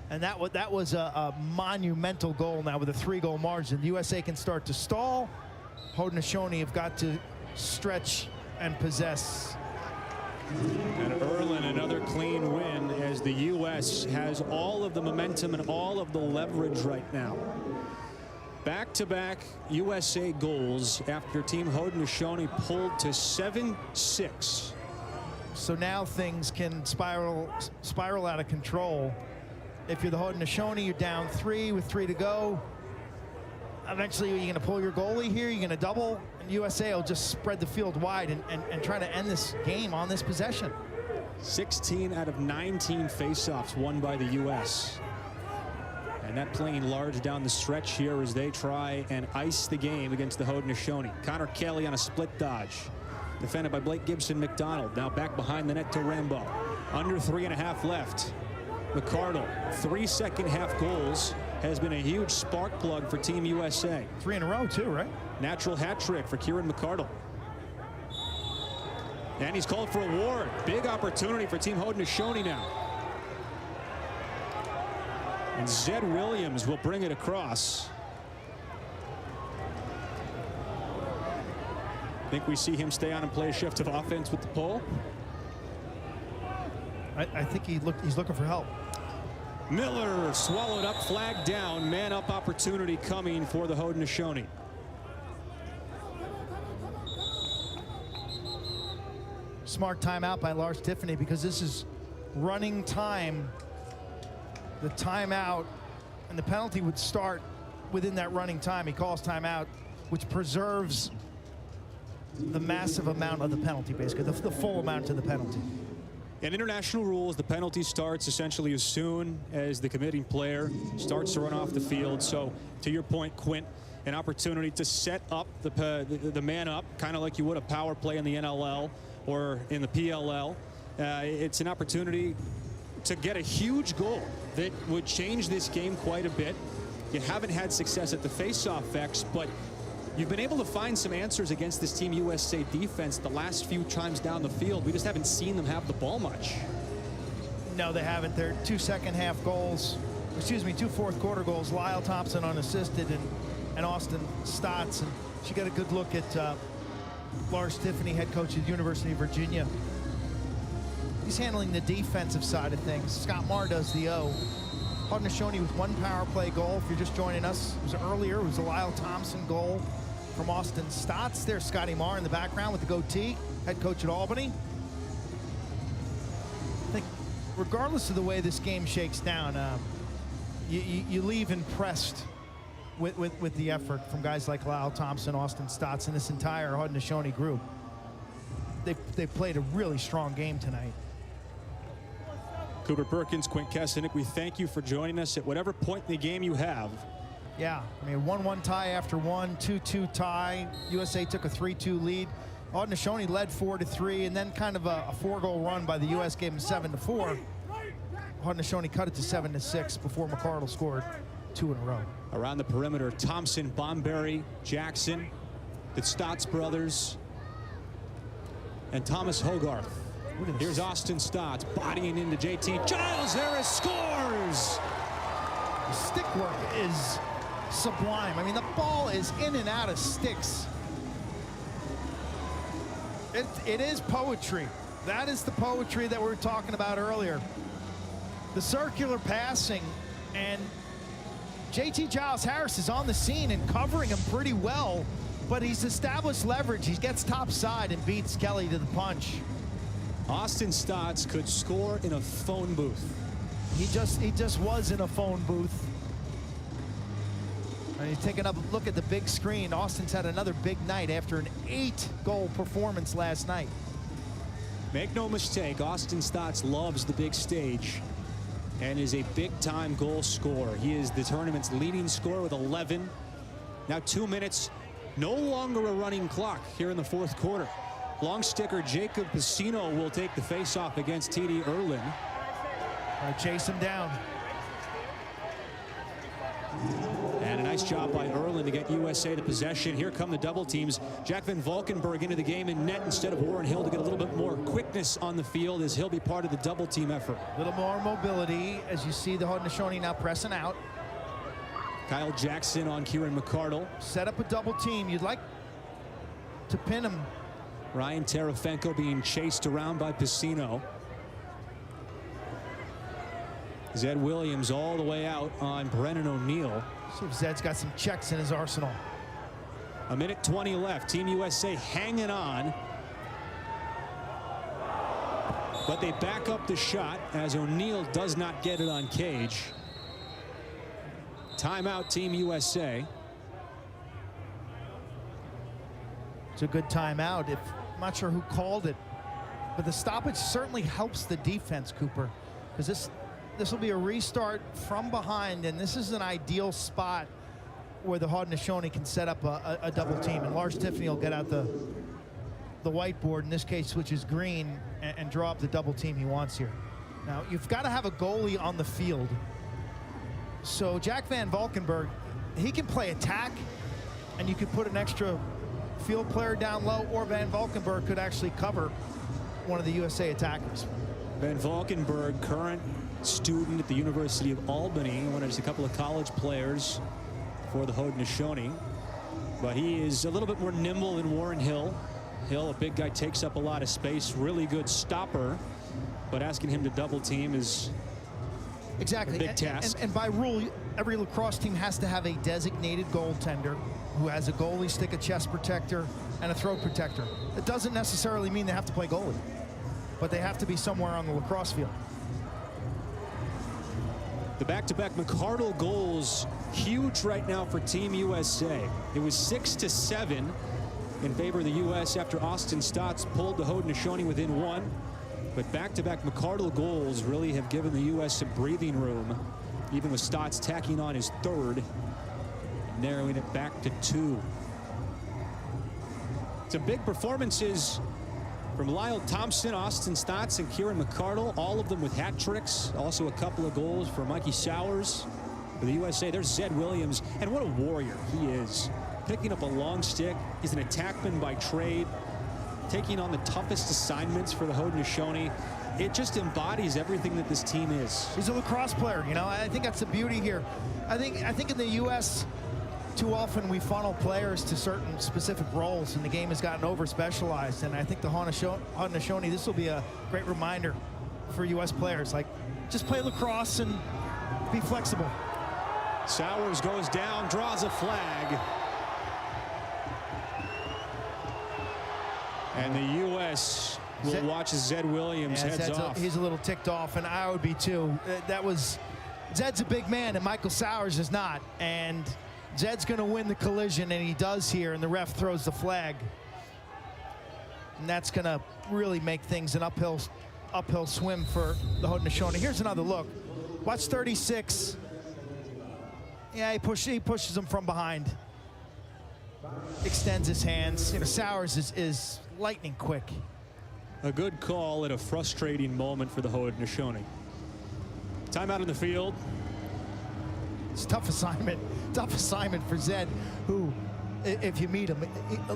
And that was a monumental goal now with a 3-goal margin. The USA can start to stall. Haudenosaunee have got to stretch and possess. And Erlin, another clean win as the U.S. has all of the momentum and all of the leverage right now. Back-to-back USA goals after Team Haudenosaunee pulled to 7-6. So now things can spiral out of control. If you're the Haudenosaunee, you're down 3 with 3 to go. Eventually, you're going to pull your goalie here. You're going to double, and USA will just spread the field wide and try to end this game on this possession. 16 out of 19 faceoffs won by the U.S. And that playing large down the stretch here as they try and ice the game against the Haudenosaunee. Connor Kelly on a split dodge. Defended by Blake Gibson McDonald. Now back behind the net to Rambo. Under 3.5 left. McCardle, 3 second-half goals, has been a huge spark plug for Team USA. 3 in a row, too, right? Natural hat trick for Kieran McCardle. And he's called for a ward. Big opportunity for Team Haudenosaunee now. And Zed Williams will bring it across. Think we see him stay on and play a shift of offense with the pole? I think he's looking for help. Miller swallowed up, flag down, man up opportunity coming for the Haudenosaunee. Smart timeout by Lars Tiffany because this is running time. The timeout and the penalty would start within that running time. He calls timeout, which preserves the massive amount of the penalty, basically, the full amount of the penalty. In international rules, the penalty starts essentially as soon as the committing player starts to run off the field. So, to your point, Quint, an opportunity to set up the man up, kind of like you would a power play in the NLL or in the PLL. It's an opportunity to get a huge goal that would change this game quite a bit. You haven't had success at the face-off X, but you've been able to find some answers against this Team USA defense the last few times down the field. We just haven't seen them have the ball much. No, they haven't. They're 2 second-half goals. Excuse me, 2 fourth-quarter goals. Lyle Thompson unassisted and Austin Stotts. And she got a good look at Lars Tiffany, head coach at the University of Virginia. He's handling the defensive side of things. Scott Marr does the O. Haudenosaunee with 1 power play goal. If you're just joining us, it was earlier. It was a Lyle Thompson goal from Austin Stotts. There's Scotty Marr in the background with the goatee, head coach at Albany. I think regardless of the way this game shakes down, you leave impressed with the effort from guys like Lyle Thompson, Austin Stotts, and this entire Haudenosaunee group. They played a really strong game tonight. Cooper Perkins, Quint Kesenick, we thank you for joining us at whatever point in the game you have. Yeah, I mean, 1-1 tie after 1, 2-2 tie. USA took a 3-2 lead. Haudenosaunee led 4-3, and then kind of a 4-goal run by the U.S. gave them 7-4. Haudenosaunee cut it to 7-6 before McCardle scored 2 in a row. Around the perimeter, Thompson, Bomberry, Jackson, the Stotts brothers, and Thomas Hogarth. Here's Austin Stotts bodying into JT Giles. There is scores. The stick work is sublime. I mean, the ball is in and out of sticks. It is poetry. That is the poetry that we were talking about earlier. The circular passing, and JT Giles Harris is on the scene and covering him pretty well, but he's established leverage. He gets top side and beats Kelly to the punch. Austin Stotts could score in a phone booth. He just was in a phone booth. And he's taking a look at the big screen. Austin's had another big night after an 8-goal performance last night. Make no mistake, Austin Stotts loves the big stage and is a big-time goal scorer. He is the tournament's leading scorer with 11. Now 2 minutes, no longer a running clock here in the 4th quarter. Long sticker Jacob Piscino will take the face-off against TD Erlin. Chase him down. And a nice job by Erlin to get USA to possession. Here come the double teams. Jack Van Valkenburg into the game in net instead of Warren Hill to get a little bit more quickness on the field as he'll be part of the double team effort. A little more mobility as you see the Haudenosaunee now pressing out. Kyle Jackson on Kieran McCardle. Set up a double team. You'd like to pin him Ryan Terefenko being chased around by Piscino. Zed Williams all the way out on Brennan O'Neill. See if Zed's got some checks in his arsenal. 1:20 left. Team USA hanging on. But they back up the shot as O'Neill does not get it on Cage. Timeout, Team USA. It's a good timeout. I'm not sure who called it, but the stoppage certainly helps the defense, Cooper, because this will be a restart from behind, and this is an ideal spot where the Haudenosaunee can set up a double team, and Lars Tiffany will get out the whiteboard, in this case, which is green, and draw up the double team he wants here. Now, you've got to have a goalie on the field. So Jack Van Valkenburg, he can play attack, and you could put an extra field player down low, or Van Valkenburg could actually cover one of the USA attackers. Van Valkenburg, current student at the University of Albany, one of just a couple of college players for the Haudenosaunee. But he is a little bit more nimble than Warren Hill. Hill, a big guy, takes up a lot of space, really good stopper, but asking him to double team is exactly a big task. And by rule, every lacrosse team has to have a designated goaltender who has a goalie stick, a chest protector, and a throat protector. It doesn't necessarily mean they have to play goalie, but they have to be somewhere on the lacrosse field. The back-to-back McCardle goals, huge right now for Team USA. It was 6-7 in favor of the U.S. after Austin Stotts pulled the Haudenosaunee within one. But back-to-back McCardle goals really have given the U.S. some breathing room, even with Stotts tacking on his third, narrowing it back to 2. Some big performances from Lyle Thompson, Austin Stotts, and Kieran McCardle, all of them with hat tricks. Also a couple of goals for Mikey Sowers for the USA. There's Zed Williams, and what a warrior he is. Picking up a long stick. He's an attackman by trade, taking on the toughest assignments for the Haudenosaunee. It just embodies everything that this team is. He's a lacrosse player, you know. I think that's the beauty here. I think in the U.S., too often we funnel players to certain specific roles, and the game has gotten over-specialized. And I think the Haudenosaunee, this will be a great reminder for U.S. players. Like, just play lacrosse and be flexible. Sowers goes down, draws a flag. And the U.S. will watch Zed Williams heads off. He's a little ticked off, and I would be too. Zed's a big man, and Michael Sowers is not. And Zed's going to win the collision, and he does here, and the ref throws the flag. And that's going to really make things an uphill swim for the Haudenosaunee. Here's another look. Watch 36. Yeah, he pushes him from behind. Extends his hands. You know, Sowers is lightning quick. A good call at a frustrating moment for the Haudenosaunee. Timeout in the field. It's a tough assignment. Tough assignment for Zed, who, if you meet him,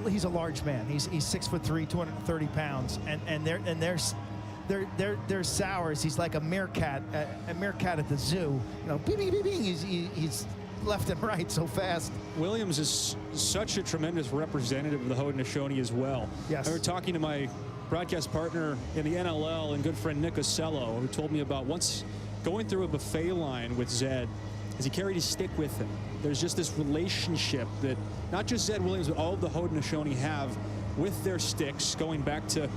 he's a large man. He's 6'3", 230 pounds, and there's Sowers. He's like a meerkat at the zoo. You know, bing, bing, bing, bing. He's left and right so fast. Williams is such a tremendous representative of the Haudenosaunee as well. Yes. I was talking to my broadcast partner in the NLL and good friend Nick Ocello, who told me about once going through a buffet line with Zed as he carried his stick with him. There's just this relationship that not just Zed Williams, but all of the Haudenosaunee have with their sticks, going back to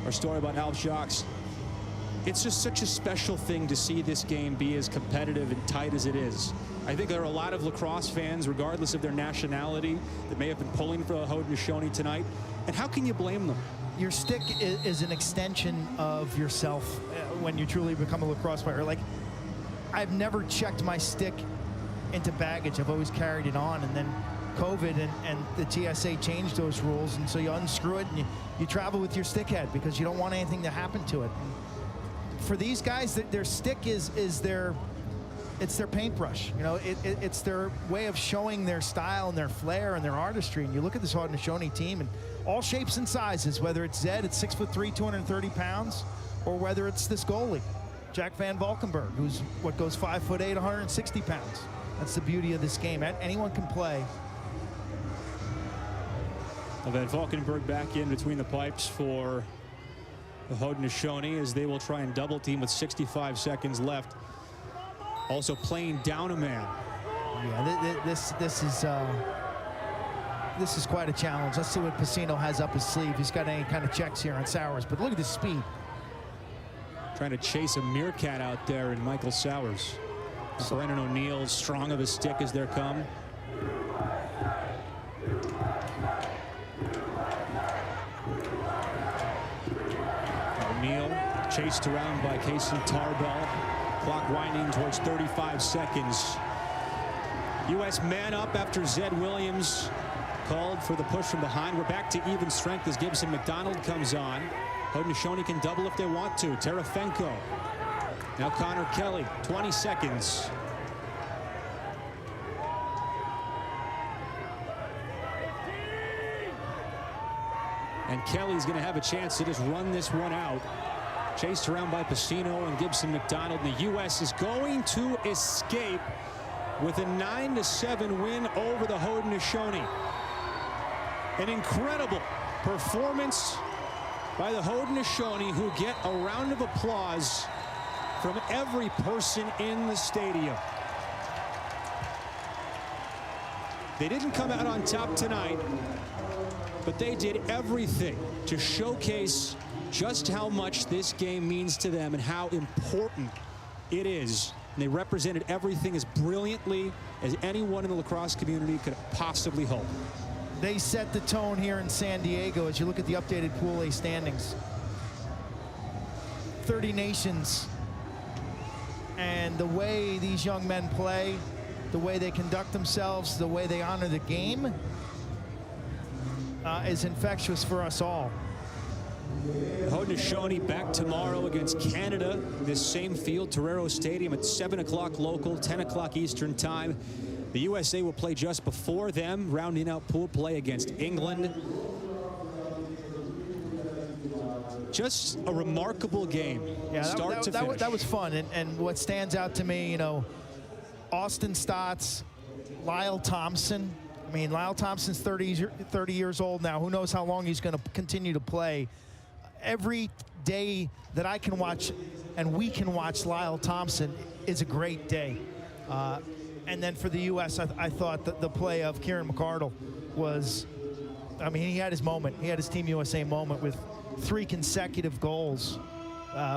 our story about Alf Jacques. It's just such a special thing to see this game be as competitive and tight as it is. I think there are a lot of lacrosse fans, regardless of their nationality, that may have been pulling for the Haudenosaunee tonight. And how can you blame them? Your stick is an extension of yourself when you truly become a lacrosse player. Like, I've never checked my stick into baggage. I've always carried it on, and then COVID and the TSA changed those rules, and so you unscrew it and you travel with your stick head because you don't want anything to happen to it. For these guys, their stick is their paintbrush. You know, it's their way of showing their style and their flair and their artistry. And you look at this Haudenosaunee team, and all shapes and sizes, whether it's Zed at 6'3", 230 pounds, or whether it's this goalie, Jack Van Valkenburg, who's what goes 5'8", 160 pounds. That's the beauty of this game. Anyone can play. Van Valkenburg back in between the pipes for the Haudenosaunee as they will try and double team with 65 seconds left. Also playing down a man. Yeah, this is quite a challenge. Let's see what Pacino has up his sleeve. He's got any kind of checks here on Sowers, but look at the speed. Trying to chase a meerkat out there in Michael Sowers. Brennan O'Neill, strong of a stick as there come. O'Neill chased around by Casey Tarbell. Clock winding towards 35 seconds. U.S. man up after Zed Williams called for the push from behind. We're back to even strength as Gibson McDonald comes on. Haudenosaunee can double if they want to. Terefenko. Now Connor Kelly, 20 seconds. And Kelly's going to have a chance to just run this one out. Chased around by Pacino and Gibson McDonald. And the U.S. is going to escape with a 9-7 win over the Haudenosaunee. An incredible performance by the Haudenosaunee, who get a round of applause from every person in the stadium. They didn't come out on top tonight, but they did everything to showcase just how much this game means to them and how important it is. And they represented everything as brilliantly as anyone in the lacrosse community could possibly hope. They set the tone here in San Diego as you look at the updated Pool A standings. 30 nations. And the way these young men play, the way they conduct themselves, the way they honor the game is infectious for us all. Haudenosaunee back tomorrow against Canada. This same field, Torero Stadium, at 7 o'clock local, 10 o'clock Eastern time. The USA will play just before them, rounding out pool play against England. Just a remarkable game, yeah, start to finish. That was fun, and what stands out to me, you know, Austin Stotts, Lyle Thompson. I mean, Lyle Thompson's 30 years old now. Who knows how long he's going to continue to play. Every day that I can watch and we can watch Lyle Thompson is a great day. And then for the U.S., I thought that the play of Kieran McArdle was, I mean, he had his moment. He had his Team USA moment with 3 consecutive goals,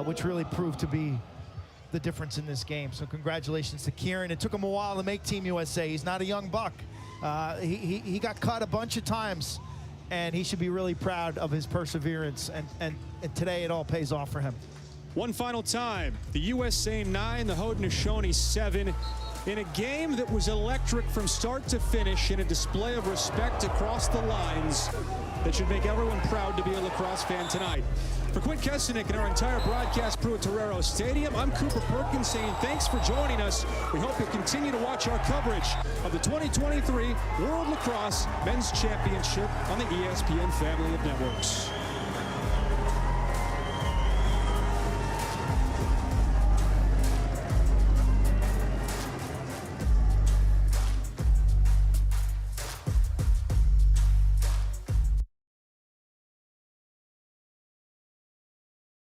which really proved to be the difference in this game. So congratulations to Kieran. It took him a while to make Team USA. He's not a young buck. He got cut a bunch of times, and he should be really proud of his perseverance. And today it all pays off for him. One final time, the USA 9, the Haudenosaunee 7, in a game that was electric from start to finish, in a display of respect across the lines that should make everyone proud to be a lacrosse fan tonight. For Quinn Kesenick and our entire broadcast crew at Torero Stadium, I'm Cooper Perkins saying thanks for joining us. We hope you'll continue to watch our coverage of the 2023 World Lacrosse Men's Championship on the ESPN family of networks.